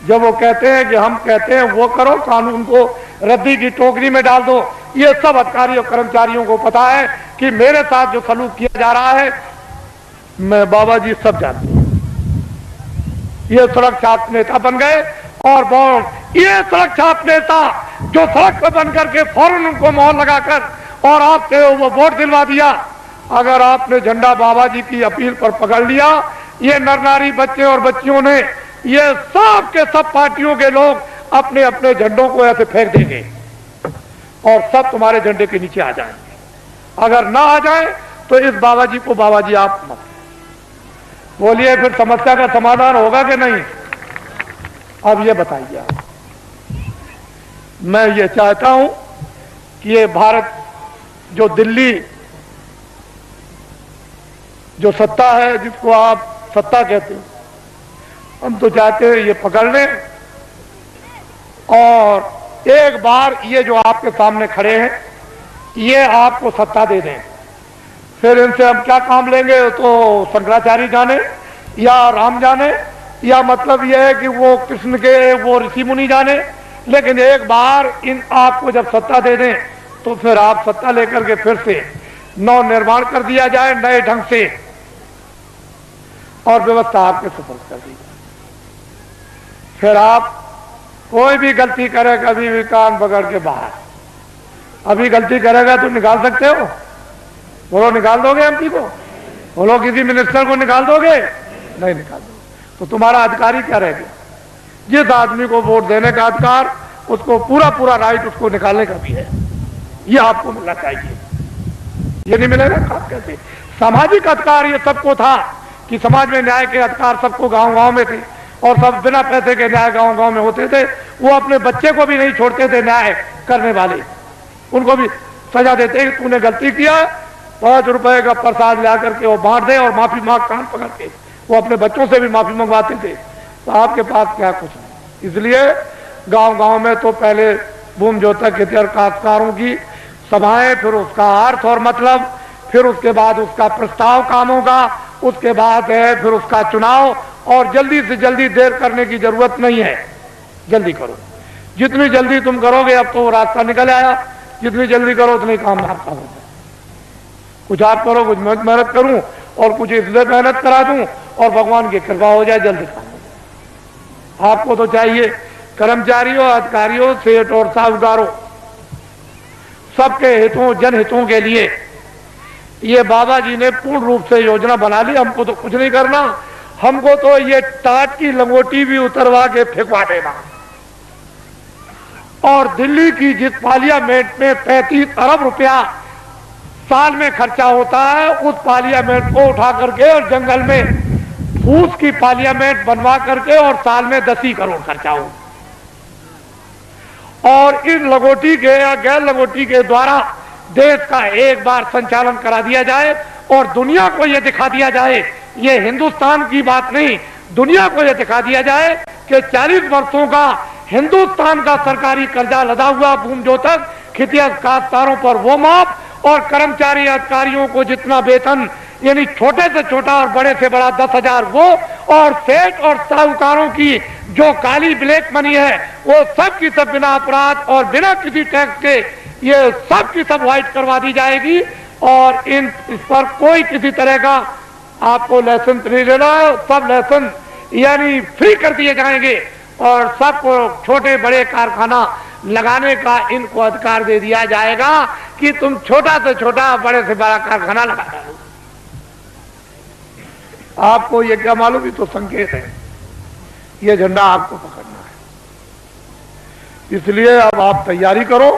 जब वो कहते हैं कि हम कहते हैं वो करो, कानून को रद्दी की टोकरी में डाल दो। ये सब अधिकारियों कर्मचारियों को पता है कि मेरे साथ जो सलूक किया जा रहा है, मैं बाबा जी सब जानते हैं। ये सड़क छाप नेता बन गए और बहुत ये सड़क छाप नेता जो सड़क पर बन करके फौरन उनको मोहर लगाकर और आपसे वो वोट दिलवा दिया। अगर आपने झंडा बाबा जी की अपील पर पकड़ लिया, ये नर नारी बच्चे और बच्चियों ने, ये सब के सब पार्टियों के लोग अपने अपने झंडों को ऐसे फेंक देंगे और सब तुम्हारे झंडे के नीचे आ जाएंगे। अगर ना आ जाए तो इस बाबा जी को बाबा जी आप मत बोलिए, फिर समस्या का समाधान होगा कि नहीं। अब ये बताइए आप, मैं ये चाहता हूं कि ये भारत जो दिल्ली जो सत्ता है, जिसको आप सत्ता कहते हैं, हम तो चाहते हैं ये पकड़ लें और एक बार ये जो आपके सामने खड़े हैं ये आपको सत्ता दे दें। फिर इनसे हम क्या काम लेंगे तो शंकराचार्य जाने या राम जाने या मतलब यह है कि वो कृष्ण के वो ऋषि मुनि जाने, लेकिन एक बार इन आपको जब सत्ता दे दें तो फिर आप सत्ता लेकर के फिर से नव निर्माण कर दिया जाए नए ढंग से, और व्यवस्था आपके सुपुर्द कर दी जाए। फिर आप कोई भी गलती करे, कभी भी कान पकड़ के बाहर, अभी गलती करेगा तो निकाल सकते हो? बोलो, निकाल दोगे एमपी को? बोलो, किसी मिनिस्टर को निकाल दोगे? नहीं निकाल दोगे। तो तुम्हारा अधिकारी क्या रह गया? जिस आदमी को वोट देने का अधिकार, उसको पूरा पूरा राइट उसको निकालने का भी है। ये आपको मिलना चाहिए। ये नहीं मिलेगा खास कैसे? सामाजिक अधिकार ये सबको था कि समाज में न्याय के अधिकार सबको गांव गांव में थे, और सब बिना पैसे के न्याय गांव गांव में होते थे। वो अपने बच्चे को भी नहीं छोड़ते थे न्याय करने वाले, उनको भी सजा देते। तूने गलती किया, 5 रुपए का प्रसाद ला करके वो बांट दे, और माफी मांग कान पकड़ के वो अपने बच्चों से भी माफी मंगवाते थे। तो आपके पास क्या कुछ नहीं। इसलिए गांव गांव में तो पहले भूमि जोतक खेतिहर काश्तकारों की सभाएं, फिर उसका अर्थ और मतलब, फिर उसके बाद उसका प्रस्ताव कामों का, उसके बाद है फिर उसका चुनाव। और जल्दी से जल्दी देर करने की जरूरत नहीं है, जल्दी करो। जितनी जल्दी तुम करोगे, अब तो रास्ता निकल आया, जितनी जल्दी करो उतनी काम आपका होगा। कुछ आप करो, कुछ मैं मेहनत करूं, और कुछ इसलिए मेहनत करा दूं, और भगवान की कृपा हो जाए, जल्दी काम हो जाए। आपको तो चाहिए कर्मचारियों, अधिकारियों, सेठ और साहूकारों, सबके हितों, जनहितों के लिए ये बाबा जी ने पूर्ण रूप से योजना बना ली। हमको तो कुछ नहीं करना, हमको तो ये टाट की लंगोटी भी उतरवा के फेंकवा देना, और दिल्ली की जिस पार्लियामेंट में 35 अरब रुपया साल में खर्चा होता है, उस पार्लियामेंट को उठा करके और जंगल में फूस की पार्लियामेंट बनवा करके और साल में 10 ही करोड़ खर्चा हो, और इन लंगोटी के या गैर लंगोटी के द्वारा देश का एक बार संचालन करा दिया जाए, और दुनिया को यह दिखा दिया जाए, ये हिंदुस्तान की बात नहीं, दुनिया को यह दिखा दिया जाए कि 40 वर्षों का हिंदुस्तान का सरकारी कर्जा लदा हुआ भूमि जोतक खेतिहर काश्तकारों पर वो माफ, और कर्मचारी अधिकारियों को जितना वेतन, यानी छोटे से छोटा और बड़े से बड़ा 10,000 वो, और सेठ और साहूकारों की जो काली ब्लैक मनी है वो सब की सब बिना अपराध और बिना किसी टैक्स के ये सब की सब व्हाइट करवा दी जाएगी। और इस पर कोई किसी तरह का आपको लाइसेंस नहीं लेना है, सब लाइसेंस यानी फ्री कर दिए जाएंगे, और सबको छोटे बड़े कारखाना लगाने का इनको अधिकार दे दिया जाएगा कि तुम छोटा से छोटा, बड़े से बड़ा कारखाना लगा दो। आपको ये क्या मालूम, ये तो संकेत है, ये झंडा आपको पकड़ना है। इसलिए अब आप तैयारी करो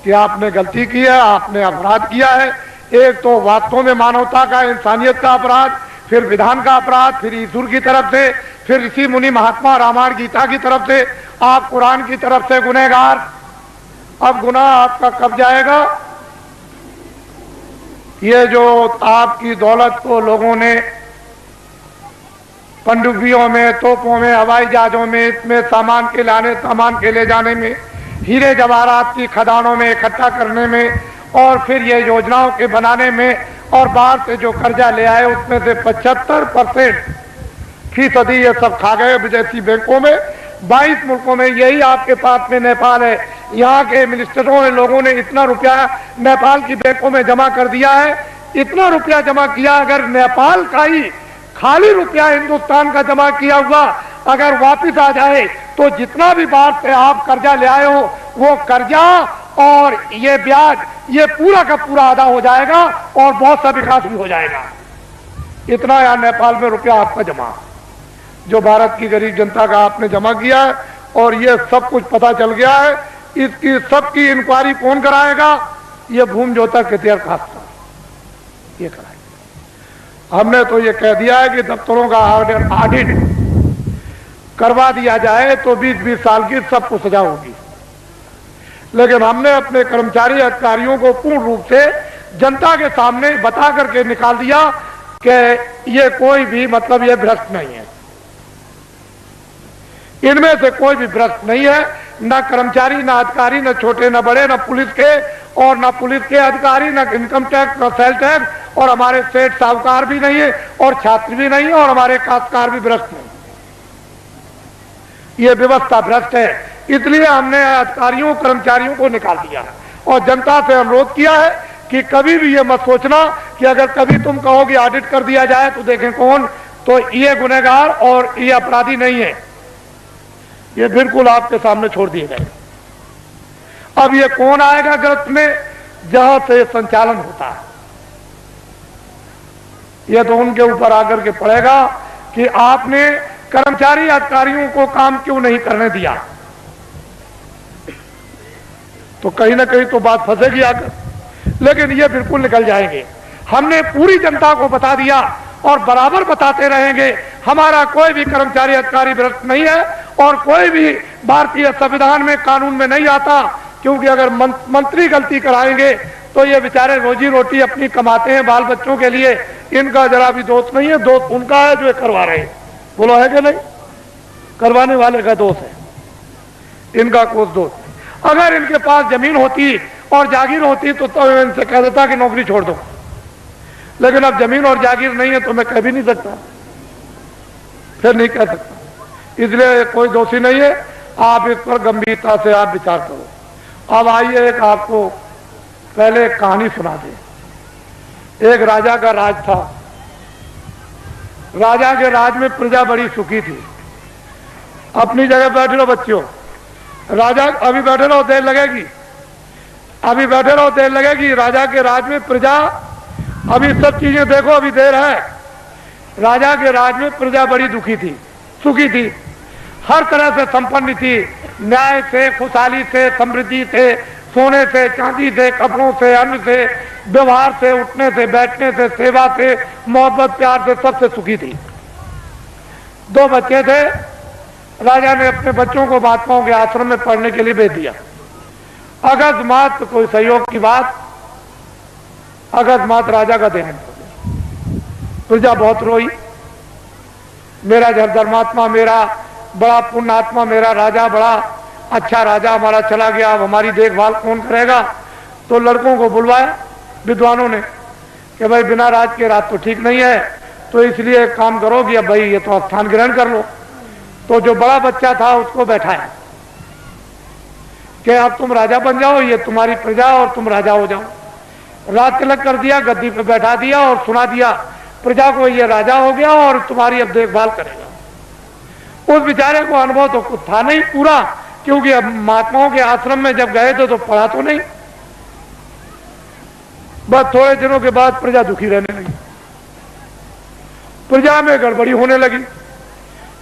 कि आपने गलती की है, आपने अपराध किया है। एक तो वास्तव में मानवता का, इंसानियत का अपराध, फिर विधान का अपराध, फिर ईश्वर की तरफ से, फिर ऋषि मुनि महात्मा रामायण गीता की तरफ से, आप कुरान की तरफ से गुनहगार। अब गुनाह आपका कब जाएगा? ये जो आपकी दौलत को लोगों ने पनडुब्बियों में, तोपों में, हवाई जहाजों में, इसमें सामान के लाने, सामान के ले जाने में, हीरे जवाहरात की खदानों में इकट्ठा करने में, और फिर ये योजनाओं के बनाने में, और बाहर से जो कर्जा ले आए उसमें से 75% ये सब खा गए विदेशी बैंकों में। 22 मुल्कों में, यही आपके पास में नेपाल है, यहाँ के मिनिस्टरों ने, लोगों ने इतना रुपया नेपाल की बैंकों में जमा कर दिया है, इतना रुपया जमा किया। अगर नेपाल का ही खाली रुपया हिंदुस्तान का जमा किया हुआ अगर वापिस आ जाए, तो जितना भी बाहर से आप कर्जा ले आए हो, वो कर्जा और ये ब्याज, ये पूरा का पूरा अदा हो जाएगा, और बहुत सा विकास भी हो जाएगा। इतना यहाँ नेपाल में रुपया आपका जमा, जो भारत की गरीब जनता का आपने जमा किया है, और ये सब कुछ पता चल गया है। इसकी सबकी इंक्वायरी कौन कराएगा? ये भूमि जोतक खेतिहर काश्तकार ये कराएगा। हमने तो ये कह दिया है कि दफ्तरों का ऑडिट करवा दिया जाए तो 20-20 साल की सबको सजा होगी, लेकिन हमने अपने कर्मचारी अधिकारियों को पूर्ण रूप से जनता के सामने बता करके निकाल दिया कि ये कोई भी मतलब ये भ्रष्ट नहीं है, इनमें से कोई भी भ्रष्ट नहीं है, न कर्मचारी, न अधिकारी, न छोटे न बड़े, न पुलिस के, और न पुलिस के अधिकारी, न इनकम टैक्स, न सेल टैक्स, और हमारे सेठ साहूकार भी नहीं है, और छात्र भी नहीं है, और हमारे काश्तकार भी भ्रष्ट नहीं। ये व्यवस्था भ्रष्ट है, इसलिए हमने अधिकारियों कर्मचारियों को निकाल दिया और जनता से अनुरोध किया है कि कभी भी ये मत सोचना कि अगर कभी तुम कहोगे ऑडिट कर दिया जाए तो देखें कौन, तो ये गुनहगार और ये अपराधी नहीं है, ये बिल्कुल आपके सामने छोड़ दिए गए। अब ये कौन आएगा गिरफ्त में, जहां से संचालन होता है, यह तो उनके ऊपर आकर के पड़ेगा कि आपने कर्मचारी अधिकारियों को काम क्यों नहीं करने दिया, तो कहीं ना कहीं तो बात फंसेगी आकर, लेकिन ये बिल्कुल निकल जाएंगे। हमने पूरी जनता को बता दिया और बराबर बताते रहेंगे, हमारा कोई भी कर्मचारी अधिकारी भ्रष्ट नहीं है और कोई भी भारतीय संविधान में कानून में नहीं आता, क्योंकि अगर मंत्री गलती कराएंगे तो ये बेचारे रोजी रोटी अपनी कमाते हैं बाल बच्चों के लिए, इनका जरा भी दोष नहीं है, दोष उनका है जो करवा रहे हैं। बोलो है कि नहीं, करवाने वाले का दोष है, इनका कोई दोष नहीं। अगर इनके पास जमीन होती और जागीर होती तो इनसे कह देता कि नौकरी छोड़ दो, लेकिन अब जमीन और जागीर नहीं है तो मैं कह भी नहीं सकता, फिर नहीं कह सकता, इसलिए कोई दोषी नहीं है। आप इस पर गंभीरता से आप विचार करो। अब आइए एक आपको पहले एक कहानी सुना दे। एक राजा का राज था, राजा के राज में प्रजा बड़ी सुखी थी। अपनी जगह बैठे रहो बच्चों, राजा अभी बैठे रहो देर लगेगी, अभी बैठे रहो देर लगेगी। राजा के राज में प्रजा, अभी सब चीजें देखो, अभी देर है। राजा के राज में प्रजा बड़ी दुखी थी, सुखी थी, हर तरह से संपन्न थी, न्याय से, खुशहाली से, समृद्धि से, सोने से, चांदी से, कपड़ों से, अन्न से, व्यवहार से, उठने से, बैठने से, सेवा से, मोहब्बत प्यार से, सबसे सुखी थी। 2 बच्चे थे, राजा ने अपने बच्चों को महात्माओं के आश्रम में पढ़ने के लिए भेज दिया। अकस्मात कोई सहयोग की बात, अकस्मात राजा का देहांत हो गया। प्रजा बहुत रोई, मेरा धर्मात्मा, मेरा बड़ा पुण्यात्मा, मेरा राजा बड़ा अच्छा राजा हमारा चला गया, अब हमारी देखभाल कौन करेगा। तो लड़कों को बुलवाया विद्वानों ने कि भाई बिना राज के राज तो ठीक नहीं है, तो इसलिए एक काम करो कि अब भाई ये तो स्थान ग्रहण कर लो। तो जो बड़ा बच्चा था उसको बैठाया कि अब तुम राजा बन जाओ, ये तुम्हारी प्रजा और तुम राजा हो जाओ। राज तिलक कर दिया, गद्दी पे बैठा दिया और सुना दिया प्रजा को ये राजा हो गया और तुम्हारी अब देखभाल करेगा। उस बेचारे को अनुभव तो कुछ था नहीं पूरा, क्योंकि अब महात्माओं के आश्रम में जब गए थे तो पढ़ा तो नहीं। बस थोड़े दिनों के बाद प्रजा दुखी रहने लगी, प्रजा में गड़बड़ी होने लगी,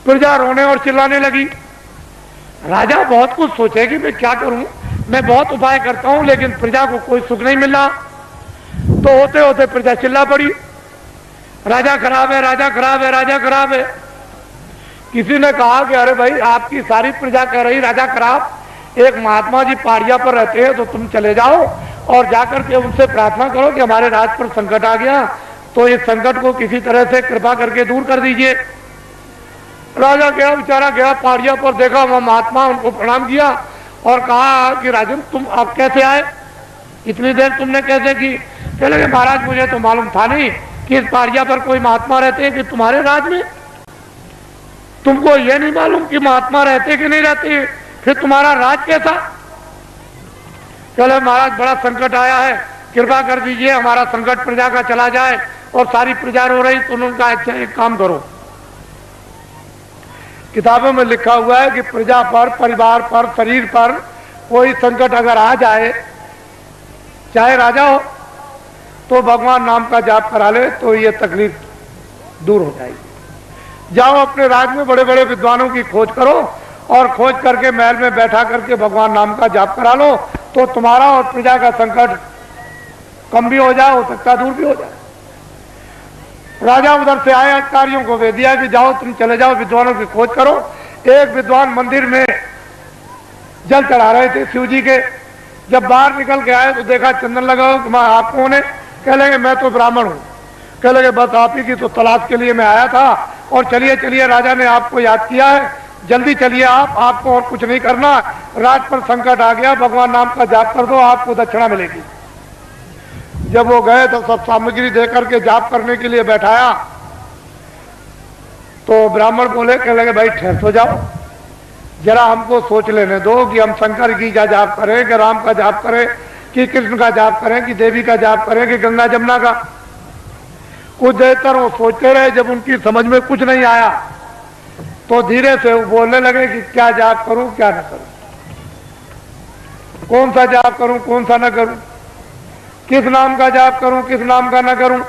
प्रजा रोने और चिल्लाने लगी। राजा बहुत कुछ सोचे कि मैं क्या करूं, मैं बहुत उपाय करता हूं लेकिन प्रजा को कोई सुख नहीं मिल रहा। तो होते होते प्रजा चिल्ला पड़ी, राजा खराब है, राजा खराब है, राजा खराब है। किसी ने कहा कि अरे भाई आपकी सारी प्रजा कह रही राजा खराब, एक महात्मा जी पहाड़िया पर रहते हैं तो तुम चले जाओ और जाकर के उनसे प्रार्थना करो कि हमारे राज पर संकट आ गया, तो इस संकट को किसी तरह से कृपा करके दूर कर दीजिए। राजा गया, बेचारा गया पहाड़िया पर, देखा वह महात्मा, उनको प्रणाम किया और कहा कि राजन तुम अब कैसे आए, इतनी देर तुमने कैसे की। कह लगे महाराज मुझे तो मालूम था नहीं कि इस पहाड़िया पर कोई महात्मा रहते हैं कि तुम्हारे राज में, तुमको ये नहीं मालूम कि महात्मा रहते कि नहीं रहते, फिर तुम्हारा राज कैसा। चलो महाराज बड़ा संकट आया है, कृपा कर दीजिए हमारा संकट प्रजा का चला जाए, और सारी प्रजा रो रही। तो उनका अच्छा एक काम करो, किताबों में लिखा हुआ है कि प्रजा पर, परिवार पर, शरीर पर कोई संकट अगर आ जाए, चाहे राजा हो, तो भगवान नाम का जाप करा ले तो ये तकलीफ दूर हो जाएगी। जाओ अपने राज में बड़े बड़े विद्वानों की खोज करो और खोज करके महल में बैठा करके भगवान नाम का जाप करा लो, तो तुम्हारा और प्रजा का संकट कम भी हो जाए, हो सकता दूर भी हो जाए। राजा उधर से आए, अधिकारियों को भेज दिया कि जाओ तुम चले जाओ विद्वानों की खोज करो। एक विद्वान मंदिर में जल चढ़ा रहे थे शिव जी के, जब बाहर निकल के आए तो देखा चंदन लगा हो। आप कौन है? कह लगे मैं तो ब्राह्मण हूँ। कह लगे बस आप ही की तो तलाश के लिए मैं आया था, और चलिए चलिए राजा ने आपको याद किया है, जल्दी चलिए आप, आपको और कुछ नहीं करना, राज पर संकट आ गया, भगवान नाम का जाप कर दो, आपको दक्षिणा मिलेगी। जब वो गए तो सब सामग्री देकर के जाप करने के लिए बैठाया, तो ब्राह्मण बोले, कह लगे भाई ठहर तो जाओ, जरा हमको सोच लेने दो कि हम शंकर की का जाप करें कि राम का जाप करें कि कृष्ण का जाप करें कि देवी का जाप करें कि गंगा जमुना का। कुछ देर तक वो सोचते रहे, जब उनकी समझ में कुछ नहीं आया तो धीरे से वो बोलने लगे कि क्या जाप करूं क्या न करूं, कौन सा जाप करूं कौन सा न करूं, किस नाम का जाप करूं किस नाम का न करूं।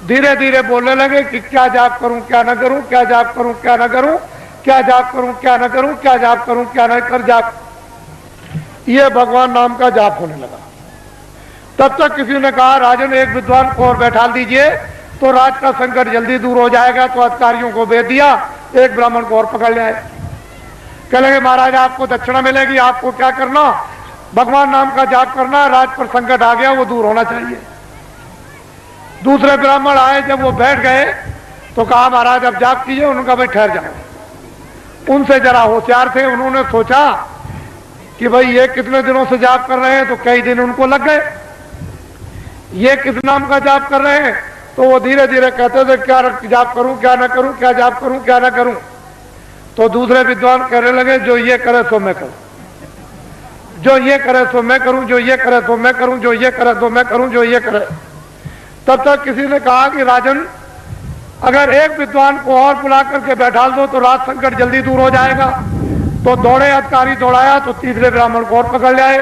धीरे धीरे बोलने लगे कि क्या जाप करूं क्या न करूं, क्या जाप करूं क्या न करूं, क्या जाप करूं क्या न करूं, क्या जाप करूं क्या न कर जाप। ये भगवान नाम का जाप होने लगा। तब तक किसी ने कहा राजन एक विद्वान को और बैठा दीजिए तो राज का संकट जल्दी दूर हो जाएगा। तो अधिकारियों को भेज दिया, एक ब्राह्मण को और पकड़ ले आए। कह लगे महाराज आपको दक्षिणा मिलेगी, आपको क्या करना, भगवान नाम का जाप करना, राज पर संकट आ गया वो दूर होना चाहिए। दूसरे ब्राह्मण आए, जब वो बैठ गए तो कहा महाराज अब जाप कीजिए। उनका भाई ठहर जाओ। उनसे जरा होशियार थे, उन्होंने सोचा कि भाई ये कितने दिनों से जाप कर रहे हैं, तो कई दिन उनको लग गए। ये किस नाम का जाप कर रहे हैं, तो वो धीरे धीरे कहते थे क्या जाप करूं क्या ना करूं, क्या जाप करूं क्या ना करूं। तो दूसरे विद्वान कहने लगे जो ये करे सो मैं करूं, जो ये करे सो मैं करूं, जो ये करे सो मैं करूं, जो ये करे सो मैं करूं, जो ये करे। तब तक किसी ने कहा कि राजन अगर एक विद्वान को और बुला करके बैठा दो तो राज संकट जल्दी दूर हो जाएगा। तो दौड़े अधिकारी दौड़ाया तो तीसरे ब्राह्मण को और पकड़ ले आए।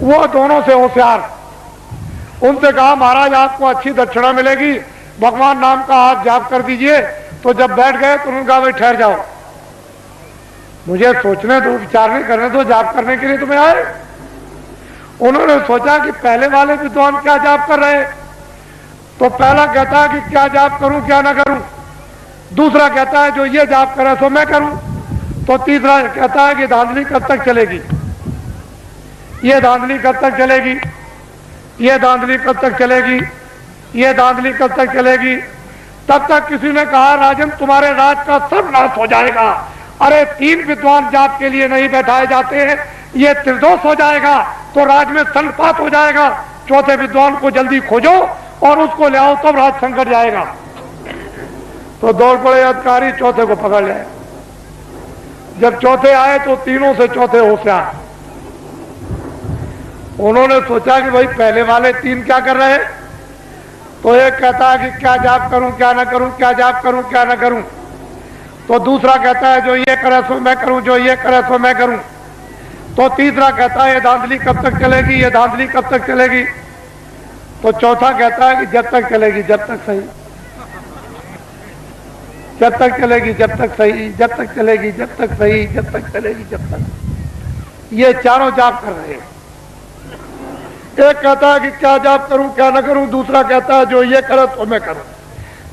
वो दोनों से होशियार, उनसे कहा महाराज आपको अच्छी दक्षिणा मिलेगी, भगवान नाम का आप जाप कर दीजिए। तो जब बैठ गए तो उन्होंने कहा भाई ठहर जाओ, मुझे सोचने दो, विचारने करने दो, जाप करने के लिए तुम्हें आए। उन्होंने सोचा कि पहले वाले विद्वान क्या जाप कर रहे हैं। तो पहला कहता है कि क्या जाप करूं क्या ना करूं, दूसरा कहता है जो ये जाप करे सो मैं करूं, तो तीसरा कहता है कि धांधली कब तक चलेगी, ये धांधली कब तक चलेगी, ये धांधली कब तक चलेगी, ये धांधली कब तक चलेगी। तब तक किसी ने कहा राजन तुम्हारे राज का सब नाश हो जाएगा। अरे 3 विद्वान जाप के लिए नहीं बैठाए जाते हैं, ये त्रिदोष हो जाएगा तो राज में संपात हो जाएगा। चौथे विद्वान को जल्दी खोजो और उसको ले आओ, तब राज संकट जाएगा। तो दौड़ पड़े अधिकारी, चौथे को पकड़ ले। जब चौथे आए तो तीनों से चौथे होशियार। उन्होंने सोचा कि भाई पहले वाले 3 क्या कर रहे हैं। तो एक कहता है कि क्या जाप करूं क्या ना करूं, क्या जाप करूं क्या ना करूं। तो दूसरा कहता है जो ये करे सो मैं करूं, जो ये करे सो मैं करूं। तो तीसरा कहता है ये धांधली कब तक चलेगी, ये धांधली कब तक चलेगी। तो चौथा कहता है कि जब तक चलेगी जब तक सही, जब तक चलेगी जब तक सही, जब तक चलेगी जब तक सही, जब तक चलेगी जब तक। ये चारों जाप कर रहे हैं। एक कहता है कि क्या जाप करूं क्या ना करूं, दूसरा कहता है जो ये करे तो मैं करूं,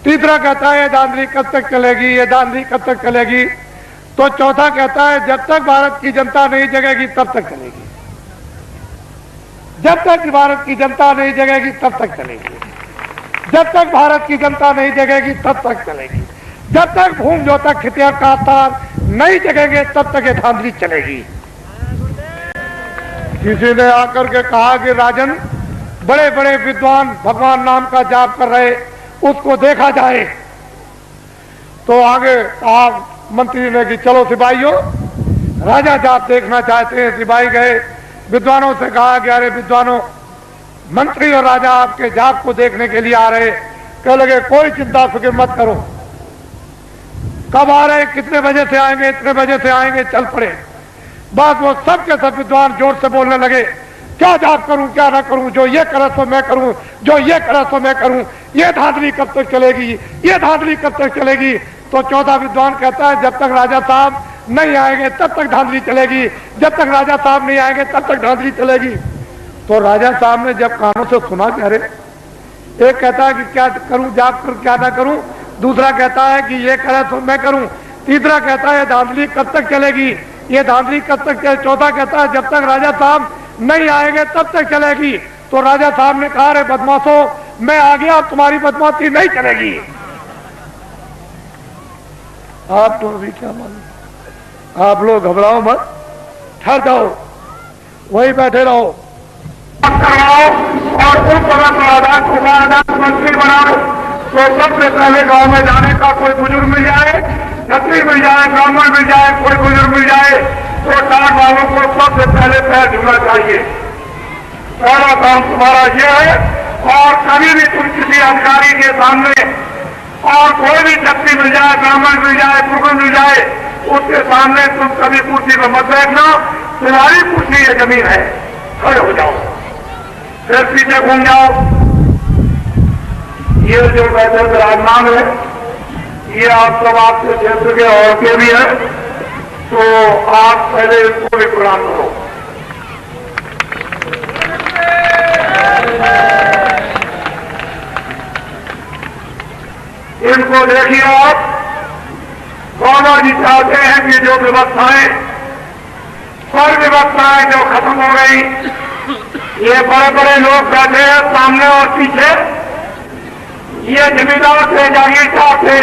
तीसरा कहता है ये धांधली कब तक चलेगी, ये धांधली कब तक चलेगी। तो चौथा कहता है जब तक भारत की जनता नहीं जगेगी तब तक चलेगी, जब तक भारत की जनता नहीं जगेगी तब तक चलेगी, जब तक भारत की जनता नहीं जगेगी तब तक चलेगी, जब तक भूम जो तक खितिया का तार नहीं जगेंगे तब तक ये धांधली चलेगी। किसी ने आकर के कहा कि राजन बड़े बड़े विद्वान भगवान नाम का जाप कर रहे, उसको देखा जाए। तो आगे कहा मंत्री ने कि चलो सिपाहियों, राजा जाप देखना चाहते हैं। सिपाही गए, विद्वानों से कहा कि अरे विद्वानों, मंत्री और राजा आपके जाप को देखने के लिए आ रहे। कह लगे कोई चिंता फिक्र मत करो, कब आ रहे, कितने बजे से आएंगे, इतने बजे से आएंगे, चल पड़े। बस वो सब के सब विद्वान जोर से बोलने लगे क्या जाप करूं क्या ना करूं, जो ये करे तो मैं करूं, जो ये करे तो मैं करूं, ये धांधली कब तक चलेगी, ये धांधली कब तक चलेगी। तो चौथा विद्वान कहता है जब तक राजा साहब नहीं आएंगे तब तक धांधली चलेगी, जब तक राजा साहब नहीं आएंगे तब तक धांधली चलेगी। तो राजा साहब ने जब कानों से सुना कि अरे, एक कहता है कि क्या करूं जाप कर क्या ना करूं, दूसरा कहता है कि ये करे तो मैं करूं, तीसरा कहता है धांधली कब तक चलेगी, ये धांधली कब तक चले, चौथा कहता है जब तक राजा साहब नहीं आएंगे तब तक चलेगी। तो राजा साहब ने कहा अरे बदमाशों, मैं आ गया, तुम्हारी बदमाशी नहीं चलेगी। आप तो अभी क्या मालूम, आप लोग घबराओ मत, ठहर जाओ, वही बैठे रहो और उस मंत्री बनाओ। तो सबसे पहले गांव में जाने का कोई बुजुर्ग मिल जाए छत्री मिल जाए, ब्राह्मण मिल जाए, कोई बुजुर्ग मिल जाए तो टाट वालों को सबसे पहले पैर छूना चाहिए। पहला काम तुम्हारा यह है। और कभी भी तुम किसी अधिकारी के सामने और कोई भी छत्री मिल जाए, ब्राह्मण मिल जाए, पुरुष मिल जाए, उसके सामने तुम कभी कुर्सी पर मत बैठना। तुम्हारी कुर्सी ये जमीन है, खड़े हो जाओ, फिर पीछे घूम जाओ। ये जो बैठे विराजमान है ये आप सब आपके क्षेत्र के और के भी है, तो आप पहले इसको भी प्रणाम करो। इनको देखिए आप, बाबा जी चाहते हैं कि जो व्यवस्थाएं, पर व्यवस्थाएं जो खत्म हो गई, ये बड़े बड़े लोग बैठे हैं सामने और पीछे, ये जमींदार थे, जागीरदार थे,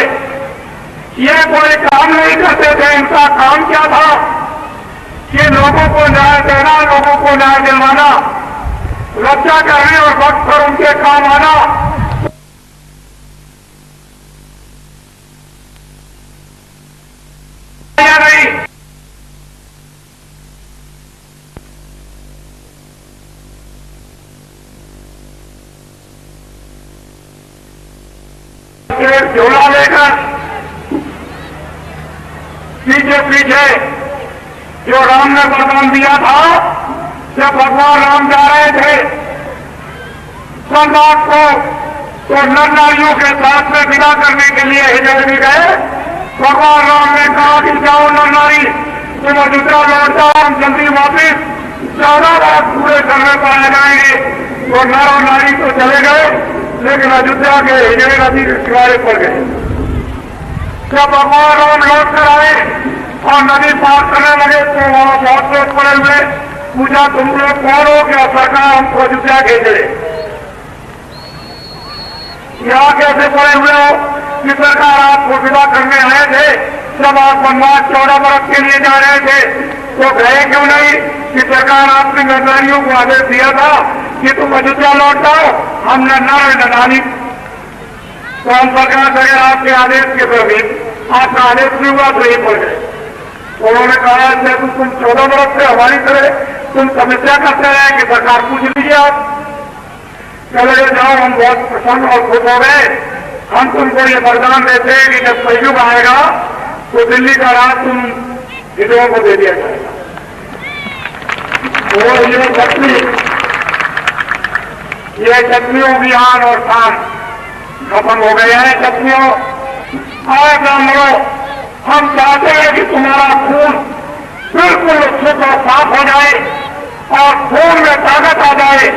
ये कोई काम नहीं करते थे। इनका काम क्या था कि लोगों को न्याय देना, लोगों को न्याय दिलवाना, रक्षा करने और वक्त पर उनके काम आना। नहीं, झोला लेकर पीछे पीछे जो राम ने वरदान दिया था, जब भगवान राम जा रहे थे सम्राट को, तो नर नारियों के साथ में विदा करने के लिए हिजर भी गए। भगवान राम ने कहा कि जाओ नर नारी, तुम अयोध्या लौट जाओ, हम जल्दी वापिस 14 रात पूरे करने पर आ जाएंगे। तो नर और नारी तो चले गए, लेकिन अयोध्या के हिजड़े नदी के किनारे पर गए। जब भगवान राम लौट कर आए और नदी पार करने लगे तो वहां बहुत लोग पड़े हुए। पूछा, तुम लोग कौन हो? क्या सरकार हमको अयोध्या भेजे? यहाँ कैसे पड़े हुए हो कि सरकार आपको विदा करने आए थे? जब आप वनवास 14 वर्ष के लिए जा रहे थे तो गए क्यों नहीं? कि सरकार आपने नरनारियों को आदेश दिया था कि तुम अयोध्या लौट जाओ, हम न नारी। तो हम सरकार से अगर आपके आदेश के प्रति आपका आदेश नहीं हुआ तो ये पड़ गए। उन्होंने कहा तुम 14 वर्ष से हमारी तरह तुम समस्या करते रहे कि सरकार पूछ लीजिए आप। चले जाओ, हम बहुत प्रसन्न और खुश हो गए। हम तुमको ये वरदान देते हैं कि जब कलयुग आएगा तो दिल्ली का राज तुम हिंदुओं को दे दिया जाएगा। तो ये क्षत्रियों की आन और शान खत्म हो गए हैं। क्षत्रियों और ब्राह्मणों, हम चाहते हैं कि तुम्हारा खून बिल्कुल शुद्ध और साफ हो जाए और खून में ताकत आ जाए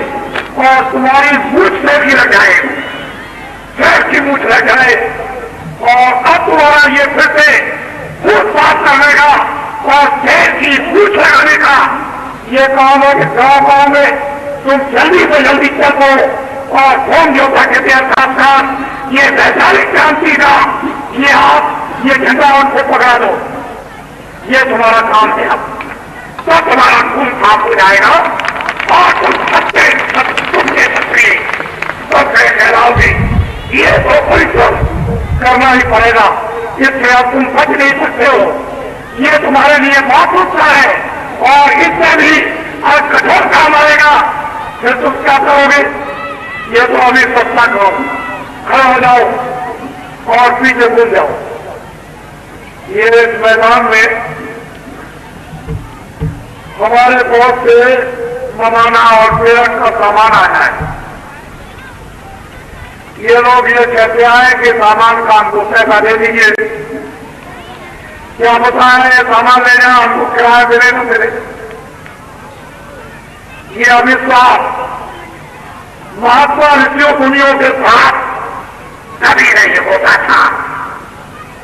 और तुम्हारी मूछ से भी लग जाए, शेर की मूछ लग जाए। और अब तुम्हारा ये फिर से खून साफ करने का और शेर की मूछ लगाने का ये काम है कि गाँव में तुम जल्दी से जल्दी चलो और होम योद्धा के साथ साथ ये वैचारिक क्रांति का ये झंडा उनको पकड़ा दो। ये तुम्हारा काम है। अब तो तुम्हारा खून साफ हो जाएगा और तुम तुमसे सकते तो कहलाओगे। ये तो परिश्रम करना ही पड़ेगा, इससे अब तुम बच नहीं सकते हो। ये तुम्हारे लिए बहुत उत्साह है और इससे भी और कठोर काम आएगा। फिर तुम क्या करोगे? ये तो अभी सस्ता करो, खड़ा हो जाओ और पीछे घूम जाओ। ये इस मैदान में हमारे बहुत से ममाना और प्रेरक का सामान आया है। ये लोग ये कहते हैं कि सामान का हमको पैसा दे दीजिए। क्या बताएं, ये सामान ले जाए, हमको किराया मिले न मिले। ये अविश्वास महात्मा ऋषियों मुनियों के साथ कभी नहीं होता था।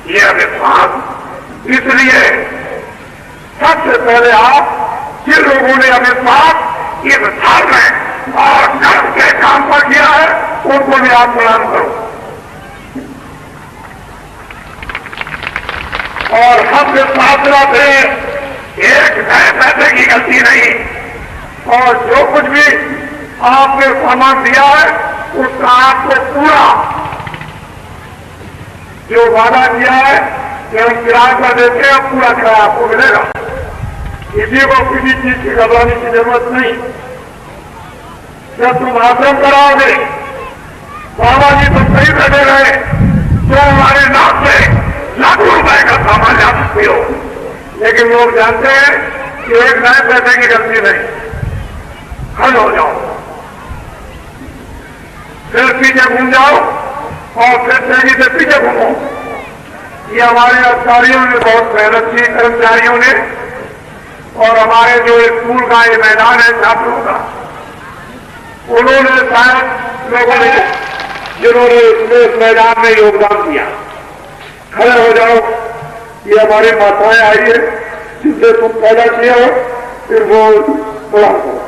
ये अविश्वास इसलिए सबसे पहले आप जिन लोगों ने अविश्वास इस धर्म में और कर्म के काम पर किया है उनको भी आप प्रणाम करो। और सबसे प्रार्थना करें, एक पैसे की गलती नहीं। और जो कुछ भी आपने सामान दिया है उसका आपको पूरा जो वादा किया है कि हम किराए पर देते हैं, पूरा किराया आपको मिलेगा। किसी को किसी चीज की घबराने की जरूरत नहीं। जब तुम आश्रम कराओगे, बाबा जी तो सही बैठे रहे, तो हमारे नाम से लाखों रुपए का सामान ला सकते हो, लेकिन लोग जानते हैं कि एक नए पैसे की गलती नहीं, खड़ हो जाओ, फिर पीछे घूम जाओ और फिर तेजी से पीछे घूमो। ये हमारे अधिकारियों ने बहुत मेहनत की, कर्मचारियों ने, और हमारे जो स्कूल का ये मैदान है छात्रों का, उन्होंने शायद लोगों ने जिन्होंने इस मैदान में योगदान दिया। खड़े हो जाओ, ये हमारी माताएं आई है जिनसे तुम पैदा किए हो, फिर वो प्रणाम करो।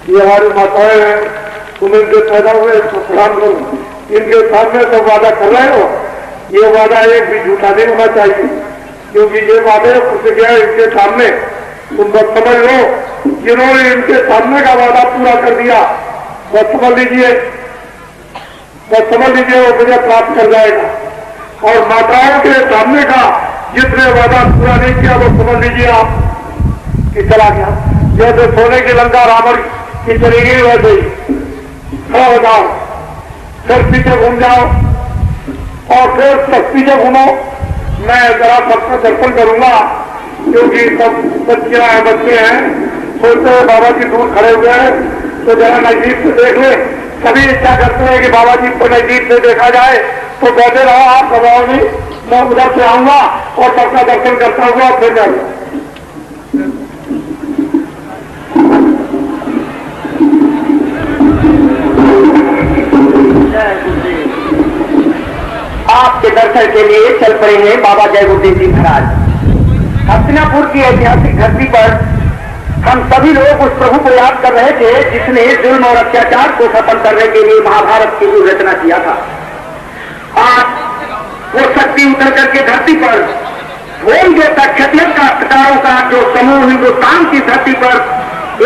ये हमारी माताएं हैं, तुम इनके पैदा हुए तो प्रणाम करो। इनके सामने तो वादा कर रहे हो, ये वादा एक भी झूठा नहीं होना चाहिए, क्योंकि ये वादे प्रतिज्ञा इनके सामने तुम बस समझ लो, जिन्होंने इनके सामने का वादा पूरा कर दिया, बस समझ लीजिए वो मुझे प्राप्त कर जाएगा। और माताओं के सामने का जिसने वादा पूरा नहीं किया, वो समझ लीजिए आप कि चला गया। जैसे सोने की लंका रावण की चली गई, वैसे ही खड़ा हो जाओ, फिर पीछे घूम जाओ और फिर तक पीछे घूमो। मैं जरा सबका दर्शन करूंगा, क्योंकि सब बच्चे हैं, सोचते हैं बाबा जी दूर खड़े हुए हैं, तो जरा नजदीक से देख ले। सभी इच्छा करते हैं कि बाबा जी को नजदीक से देखा जाए, तो बैठे रहो, आप घबराओ नहीं, मैं उधर से आऊंगा और सबका दर्शन करता हुआ फिर जाऊंगा। आपके दर्शन के लिए चल पड़े हैं बाबा जय गुरुदेव जी महाराज। हस्तिनापुर की ऐतिहासिक धरती पर हम सभी लोग उस प्रभु को याद कर रहे थे जिसने जुल्म और अत्याचार को खत्म करने के लिए महाभारत की जो रचना किया था। आज वो शक्ति उतर करके धरती पर होंगे तक क्षत्रिय काश्तकारों का जो समूह हिंदुस्तान की धरती पर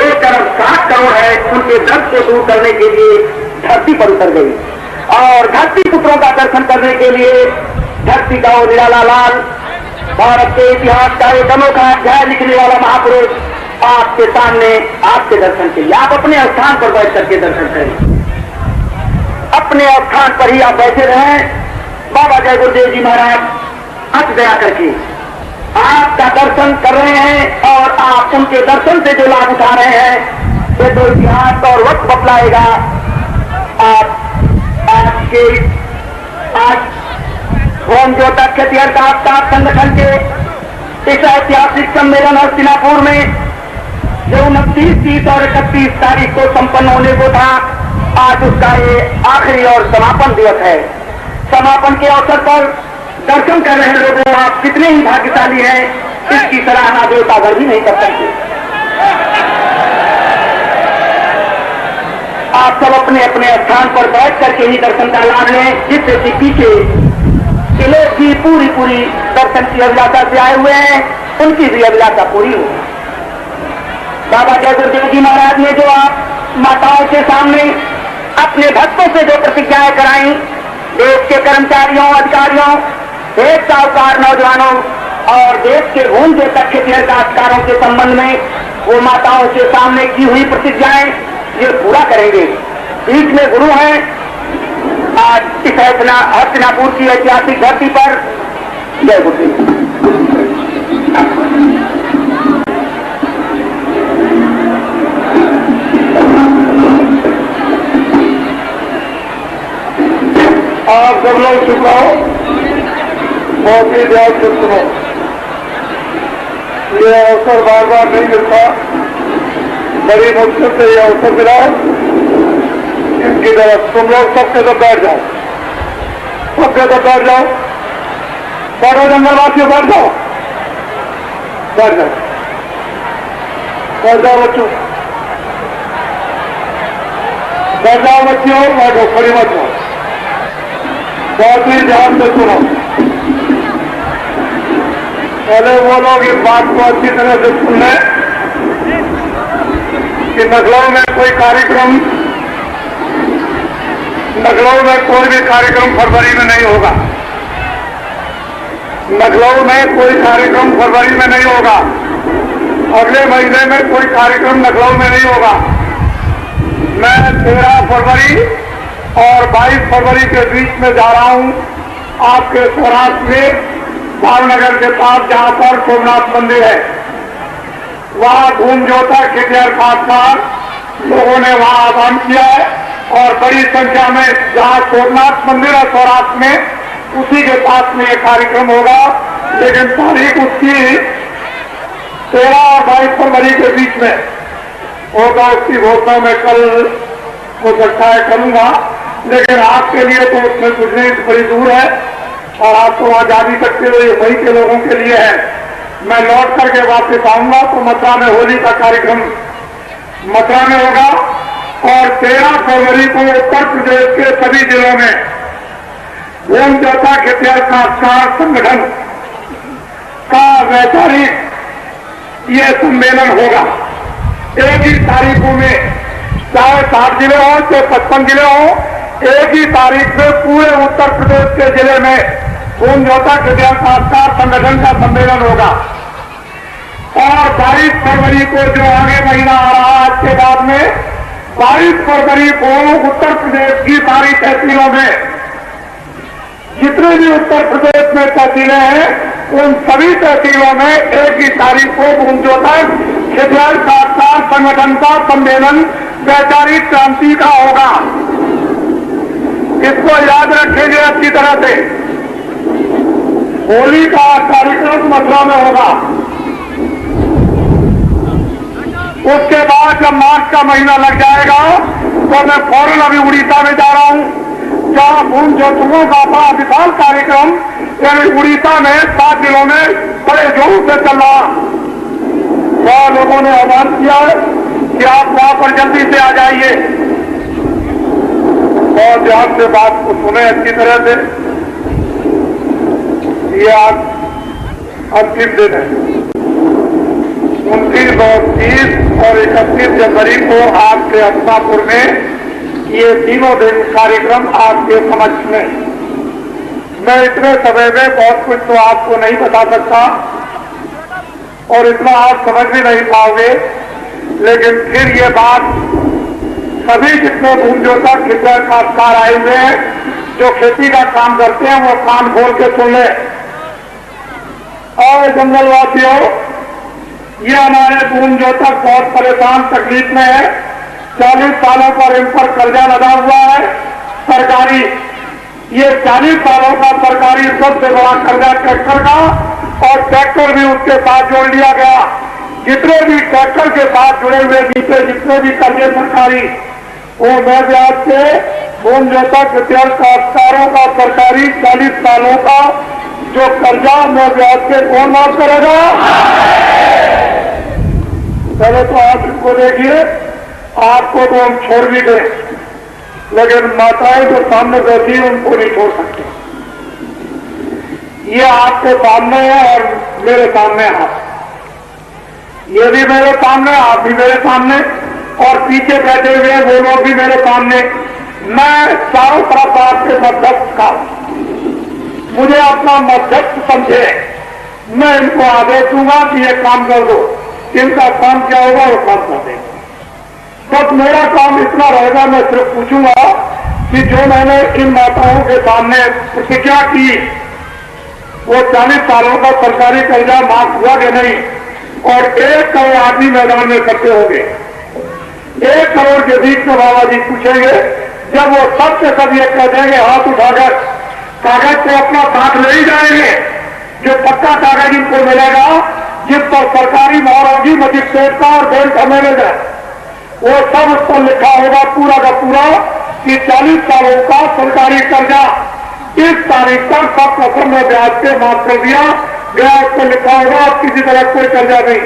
1 अरब 60 करोड़ है, उनके दर्द को दूर करने के लिए धरती पर उतर गई। और धरती पुत्रों का दर्शन करने के लिए धरती का वो निराला लाल, भारत के इतिहास का एक अनोखा अध्याय लिखने वाला महापुरुष आपके सामने, आपके दर्शन के लिए। आप अपने स्थान पर बैठ करके दर्शन करें, अपने स्थान पर ही आप बैठे रहें। बाबा जय गुरुदेव जी महाराज अच दया करके आपका दर्शन कर रहे हैं, और आप उनके दर्शन से जो लाभ उठा रहे हैं, ये तो इतिहास और वक्त बतलाएगा। आप आपके आज होम ज्योता क्षत्रिय दास संगठन के इस ऐतिहासिक सम्मेलन हस्तिनापुर में जो 29, 30 और 31 तारीख को संपन्न होने को था, आज उसका ये आखिरी और समापन दिवस है। समापन के अवसर पर दर्शन कर रहे लोगों, आप कितने ही भाग्यशाली हैं, इसकी सराहना देवतागढ़ भी नहीं कर सकते। आप सब अपने अपने स्थान पर बैठ करके ही दर्शन का लाभ लें, जिससे कि पीछे के लोग भी पूरी दर्शन की अभिलाषा से आए हुए हैं, उनकी भी अभिलाषा पूरी हो। बाबा जय गुरुदेव जी महाराज ने जो आप माताओं के सामने अपने भक्तों से जो प्रतिज्ञाएं कराई, देश के कर्मचारियों, अधिकारियों, देश साहूकार नौजवानों और देश के भूमि तक क्षेत्रीय काश्तकारों के संबंध में वो माताओं के सामने की हुई प्रतिज्ञाएं ये पूरा करेंगे। बीच में गुरु हैं, आज इस हस्तिनापुर की ऐतिहासिक धरती पर। जय गुरुदेव। आप सब लोग चुप रहो, बहुत ही ध्यान से सुनो। ये अवसर बार बार नहीं मिलता, बड़ी मुश्किल से ये अवसर मिला। इनकी तरफ तुम लोग सबके तो बैठ जाओ, सबके तो बैठ जाओ, बैठो जंगलवासियों, बैठ जाओ, बैठ जाओ, बैठ जाओ बच्चों, बैठ जाओ बच्चियों, बैठो, खड़ी मत जाओ, बहुत ही ध्यान से सुनो। पहले वो लोग इस बात को अच्छी तरह से सुन लें कि लखनऊ में कोई भी कार्यक्रम फरवरी में नहीं होगा। लखनऊ में कोई कार्यक्रम फरवरी में नहीं होगा, अगले महीने में कोई कार्यक्रम लखनऊ में नहीं होगा। मैं 13 फरवरी और 22 फरवरी के बीच में जा रहा हूं आपके सौराष्ट्र में भावनगर के पास, जहां पर सोमनाथ मंदिर है। वहां घूमजोता खिटियार खासकर लोगों ने वहां आह्वान किया है और बड़ी संख्या में, जहां सोमनाथ मंदिर है सौराष्ट्र में, उसी के पास में यह कार्यक्रम होगा। लेकिन तारीख उसकी 13 और 22 फरवरी के बीच में होगा। उसकी घोषणा मैं कल हो सकता है करूंगा, लेकिन आपके लिए तो उसमें कुछ नहीं, बड़ी दूर है और आप तो वहां जा भी सकते हो, ये वही के लोगों के लिए है। मैं लौट करके वापस आऊंगा तो मथुरा में होली का कार्यक्रम मथुरा में होगा और 13 फरवरी को उत्तर प्रदेश के सभी जिलों में घूमजोता खिटियार खासकर संगठन का वैचारिक ये सम्मेलन होगा। एक ही तारीखों में, चाहे 60 जिले हो चाहे 55 जिले हो, एक ही तारीख में पूरे उत्तर प्रदेश के जिले में घूमजोता खिटियार खासकर संगठन का सम्मेलन होगा। और 22 फरवरी को जो आगे महीना आ रहा है, आज के बाद में 22 फरवरी को उत्तर प्रदेश की सारी तहसीलों में, जितने भी उत्तर प्रदेश में तहसीलें हैं, उन सभी तहसीलों में एक ही तारीख को घूमजोता खिटियार खासकर संगठन का सम्मेलन वैचारिक क्रांति का होगा। इसको याद रखेंगे अच्छी तरह से। होली का कार्यक्रम मथुरा में होगा। उसके बाद जब मार्च का महीना लग जाएगा तो मैं फौरन अभी उड़ीसा में जा रहा हूं, जहां घूमजोतुओं का बड़ा विशाल कार्यक्रम यानी उड़ीसा में 7 जिलों में बड़े जोर से चल रहा। वहां लोगों ने आह्वान किया कि आप वहां पर जल्दी से आ जाइए और ध्यान से बात को सुने अच्छी तरह से। ये आज अंतिम दिन है। 29 और 30 और 31 जनवरी को आपके हस्तापुर में ये तीनों दिन कार्यक्रम आपके समक्ष में। मैं इतने समय में बहुत कुछ तो आपको नहीं बता सकता और इतना आप समझ भी नहीं पाओगे, लेकिन फिर ये बात सभी जितने घूमजोता खिटियार खासकर आए हुए हैं जो खेती का काम करते हैं, वो कान खोल के सुन ले। और जंगलवासियों, ये हमारे घूमजोतक बहुत परेशान तकलीफ में है। 40 सालों पर इन पर कर्जा लगा हुआ है सरकारी। ये 40 सालों का सरकारी सबसे बड़ा कर्जा ट्रैक्टर का, और ट्रैक्टर भी उसके साथ जोड़ लिया गया। जितने भी ट्रैक्टर के साथ जुड़े हुए नीचे जितने भी कर्जे सरकारी, वो मैं ब्याज से घूमजोता खिटियार खासकारों का सरकारी 40 सालों का जो कर्जा मैं ब्याज के कौन माफ करेगा? पहले तो आप इनको देखिए, आपको तो हम छोड़ भी दें, लेकिन माताएं जो सामने बैठी हैं उनको नहीं छोड़ सकते। ये आपके सामने है और मेरे सामने है। ये भी मेरे सामने, आप भी मेरे सामने, और पीछे बैठे हुए वो लोग भी मेरे सामने। मैं चारों तरफ आपके मध्यस्थ का, मुझे अपना मध्यस्थ समझे। मैं इनको आदेश दूंगा कि ये काम कर दो, इनका काम क्या होगा वो काम कर देंगे। बस मेरा काम इतना रहेगा, मैं सिर्फ पूछूंगा कि जो मैंने इन माताओं के सामने प्रतिज्ञा की, वो 40 सालों का सरकारी कर्जा माफ हुआ कि नहीं, और 1 करोड़ आदमी मैदान में इकट्ठे होंगे। 1 करोड़ के बीच में बाबा जी पूछेंगे, जब वो सब के सब ये कह देंगे हाथ उठाकर, कागज को अपना साथ ले ही जाएंगे, जो पक्का कागज इनको मिलेगा जिस पर सरकारी मोहर होगी मजिस्ट्रेट का और बैंक का मैनेजर, वो सब उस पर लिखा होगा पूरा का पूरा कि 40 सालों का सरकारी कर्जा इस तारीख तक सब कसम में ब्याज पे माफ कर दिया गया। उस पर लिखा होगा आप किसी तरह कोई कर्जा नहीं।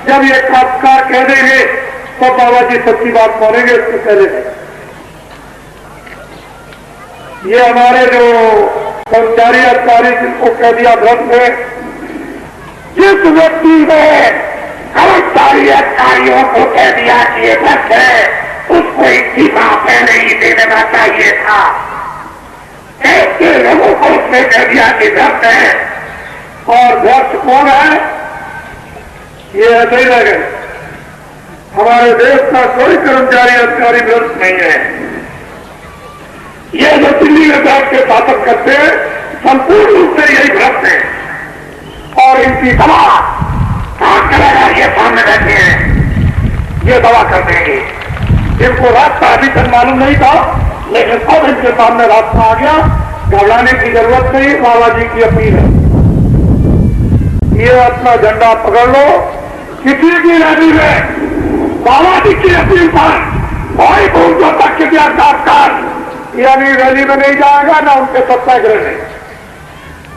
जब ये खासकार कह देंगे तो बाबा जी सच्ची बात मानेंगे, इसको पहले नहीं। ये हमारे जो कर्मचारी अधिकारी जिनको कह दिया भ्रष्ट है, जिस व्यक्ति ने कर्मचारी अधिकारियों को कह दिया कि ये भ्रष्ट है, उसको इस्तीफा पहले ही दे देना चाहिए था। ऐसे लोगों को उसने कह दिया कि भ्रष्ट है, और व्यर्थ कौन है? ये ऐसे ही रह गए। हमारे देश का कोई कर्मचारी अधिकारी व्यर्थ नहीं है। ये जो दिल्ली में बैठ के शासन करते हैं संपूर्ण रूप से यही भ्रष्ट है। और इनकी दवा काम करेगा, ये सामने बैठे हैं, ये दवा कर देंगे। इनको रास्ता अभी तक मालूम नहीं था, लेकिन अब इनके सामने रास्ता आ गया। घबराने की जरूरत नहीं, बाबा जी की अपील है। ये अपना झंडा पकड़ लो, किसी की रैली में बाबा जी की अपील पर कोई भूल तक के यानी रैली में नहीं जाएगा, ना उनके सत्याग्रह में,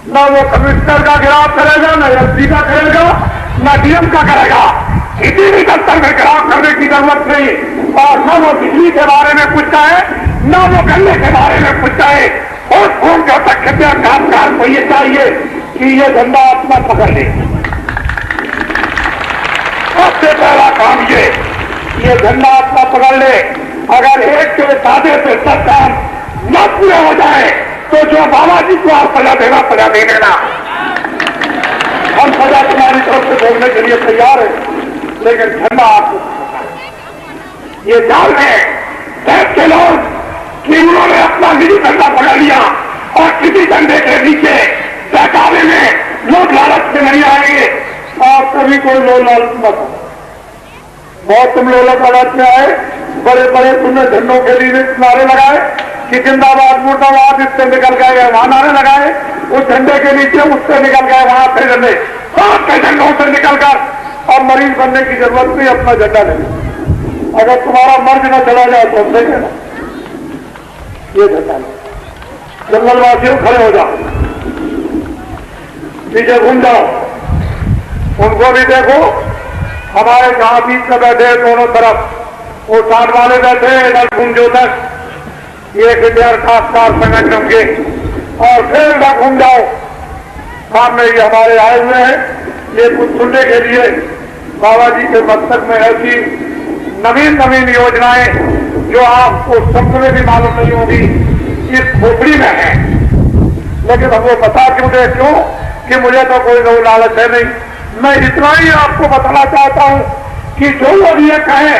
ना वो कमिश्नर का गिराव करेगा, ना एसपी का करेगा, ना डीएम का करेगा। किसी भी दफ्तर में गिराव करने की जरूरत नहीं। और न वो बिजली के बारे में पूछता है, न वो गन्ने के बारे में पूछता है। और फोन जो तक कामकाज को ये चाहिए कि ये झंडा अपना पकड़ ले। सबसे पहला काम ये झंडा अपना पकड़ ले। अगर एक के सादे से सब काम न पूरे हो जाए तो जो बाबा जी को आप सजा देना, सजा दे देना। हम सजा तुम्हारी तरफ से बोलने के लिए तैयार है, लेकिन झंडा आपको ये जान है देश के लोग कि उन्होंने अपना निजी झंडा पकड़ लिया और किसी झंडे के नीचे बहकावे में लोग लालच में नहीं आएंगे। और कभी कोई लोग लालच मत, बहुत तुम लोग लालच में आए, बड़े बड़े तुमने झंडों के लिए नारे लगाए कि जिंदाबाद मुर्दाबाद, इससे निकल गए वहां नारे लगाए, उस झंडे के नीचे उससे निकल गए वहां से झंडे, सबके झंडों से निकलकर अब मरीज बनने की जरूरत नहीं, अपना झंडा ले। अगर तुम्हारा मर्ज न चला जाए तो देखे ना, ये झंडा लो। जंगलवासियों खड़े हो जाओ, पीछे घूम जाओ, उनको भी देखो। हमारे जहां बीच में बैठे दोनों तरफ वो 60 वाले बैठे इधर घूमजो तक, ये किधर खासकार संगठन के, और फिर इधर घूम जाओ। सामने ये हमारे आए हुए हैं, ये कुछ सुनने के लिए बाबा जी के मस्तक में ऐसी नवीन नवीन योजनाएं जो आपको शब्द में भी मालूम नहीं होगी, इस खोपड़ी में है। लेकिन हम वो बता क्यों दे, क्यों कि मुझे तो कोई नौ लालच है नहीं। मैं इतना ही आपको बताना चाहता हूं कि जो लोग ये कहें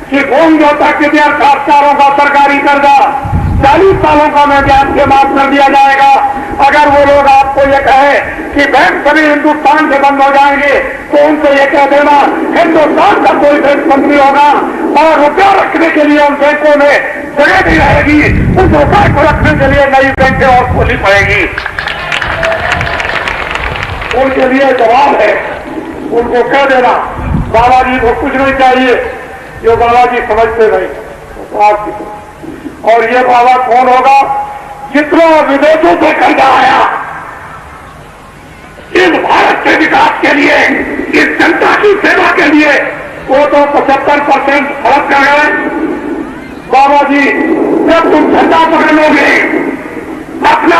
कि भूमि जोता के दिया खासकारों का सरकारी कर्जा 40 सालों का मैं ब्याज से माफ कर दिया जाएगा, अगर वो लोग आपको ये कहे कि बैंक सभी हिंदुस्तान से बंद हो जाएंगे तो उनसे ये कह देना हिंदुस्तान का कोई बैंक बंद नहीं होगा और रुपया रखने के लिए उन बैंकों में जगह नहीं रहेगी। उस रुपये को रखने के लिए नई बैंकें और खोलनी पड़ेगी। उनके लिए जवाब है, उनको कह देना बाबा जी को कुछ नहीं चाहिए, जो बाबा जी समझते नहीं तो आपकी। और ये बाबा कौन होगा? जितना विदेशों से कर्जा आया इस भारत के विकास के लिए, इस जनता की सेवा के लिए, वो तो 75% खर्च कर गए। बाबा जी जब तुम झंडा पकड़ लोगे अपना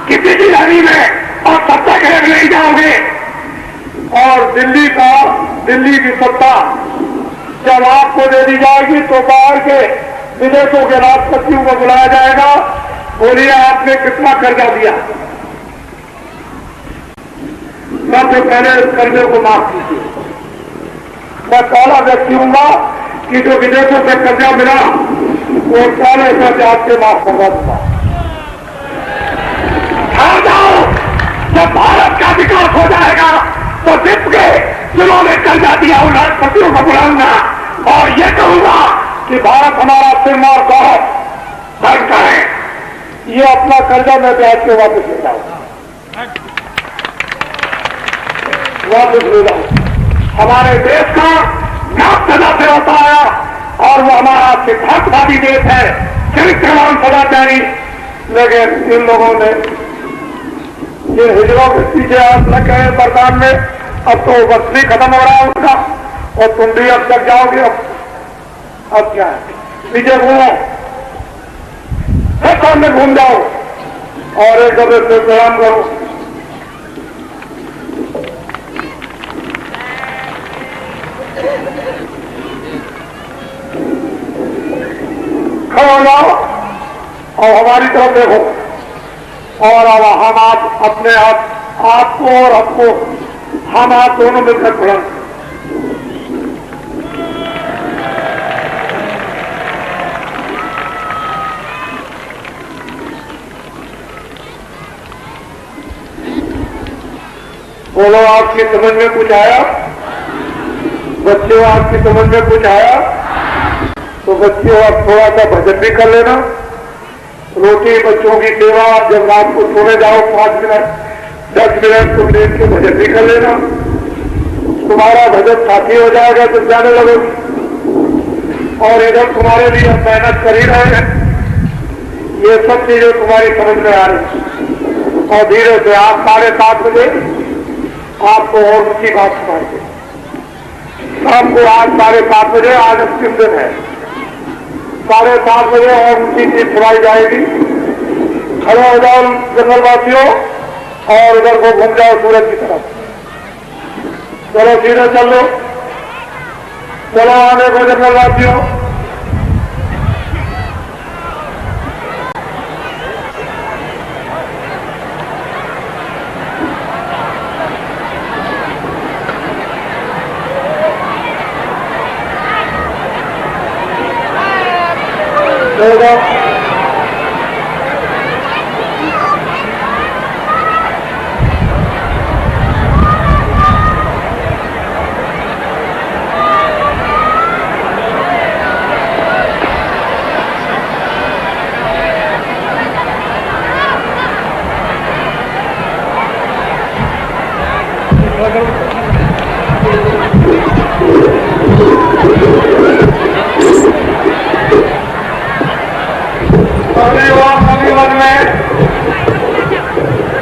किसी की रैली में और सत्याग्रह में नहीं जाओगे, और दिल्ली की सत्ता जब आपको दे दी जाएगी तो बाहर के विदेशों के राष्ट्रपतियों को बुलाया जाएगा। बोलिए आपने कितना कर्जा दिया, सबसे पहले इस कर्जे को माफ कीजिए। मैं पहला व्यक्ति हूंगा कि जो विदेशों से कर्जा मिला वो पहले कर्जा आपसे माफ करवा दूंगा। आ जाओ, जब भारत का विकास हो जाएगा तो जिप के जिन्होंने कर्जा दिया उन राष्ट्रपतियों को बुलाऊंगा और ये कहूंगा कि भारत हमारा सिरमौर गौरव धन का है, ये अपना कर्जा मैं ब्याज के वापस ले जाऊंगा, वापस ले जाऊंगा। हमारे देश का नाम सदा से होता आया और वो हमारा सिद्धांतवादी देश है, चरित्रवान सदाचारी। लेकिन इन लोगों ने ये हिजरों के पीछे आप न कहें बरदान में, अब तो वस्ती खत्म हो रहा है उनका, और तुम भी अब तक जाओगे। अब क्या है, पीछे घूमो, सामने घूम जाओ और एक दूसरे से प्रणाम करो। खड़े हो जाओ और हमारी तरफ देखो। और अब हम आप अपने आप आपको और हमको, हम आप दोनों मिलकर पढ़ें। बोलो, आपकी समझ में कुछ आया? बच्चों, आपकी समझ में कुछ आया? तो बच्चों, आप थोड़ा सा भजन भी कर लेना। रोटी बच्चों की सेवा, जब रात को सोने जाओ 5 मिनट 10 मिनट तुम लेट के भजन भी कर लेना। तुम्हारा भजन साथी हो जाएगा जब जाने लगोगी। और इधर तुम्हारे लिए हम मेहनत कर ही रहे हैं। ये सब चीजें तुम्हारी समझ में आ रही। और धीरे से आप 7:30 बजे आपको और ऊंची बात सुनाएंगे। शाम को आज 7:30 बजे, आज अंतिम दिन है, 7:30 बजे और ऊंची चीज सुनाई जाएगी। खड़े हो जाओ जंगलवासियों और उधर को घूम जाओ सूरज की तरफ। चलो सीधे चल लो, चलो आने को जंगलवासियों।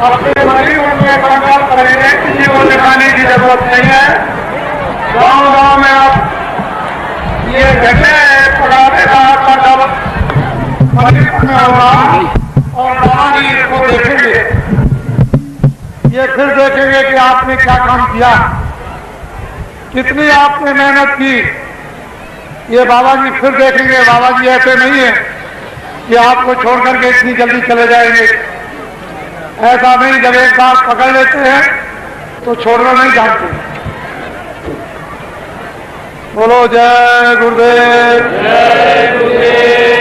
अपने मरीज में कंट्रोल करेंगे, किसी को दिखाने की जरूरत नहीं है। गांव में अब ये घटे पढ़ाने का मरीज में होगा और रानी इसको देखेंगे। ये फिर देखेंगे कि आपने क्या काम किया, कितनी आपने मेहनत की। ये बाबा जी फिर देखेंगे। बाबा जी ऐसे नहीं है कि आपको छोड़ करके इतनी जल्दी चले जाएंगे। ऐसा नहीं, जब एक बार पकड़ लेते हैं तो छोड़ना नहीं जानते। बोलो जय गुरुदेव, जय गुरुदेव।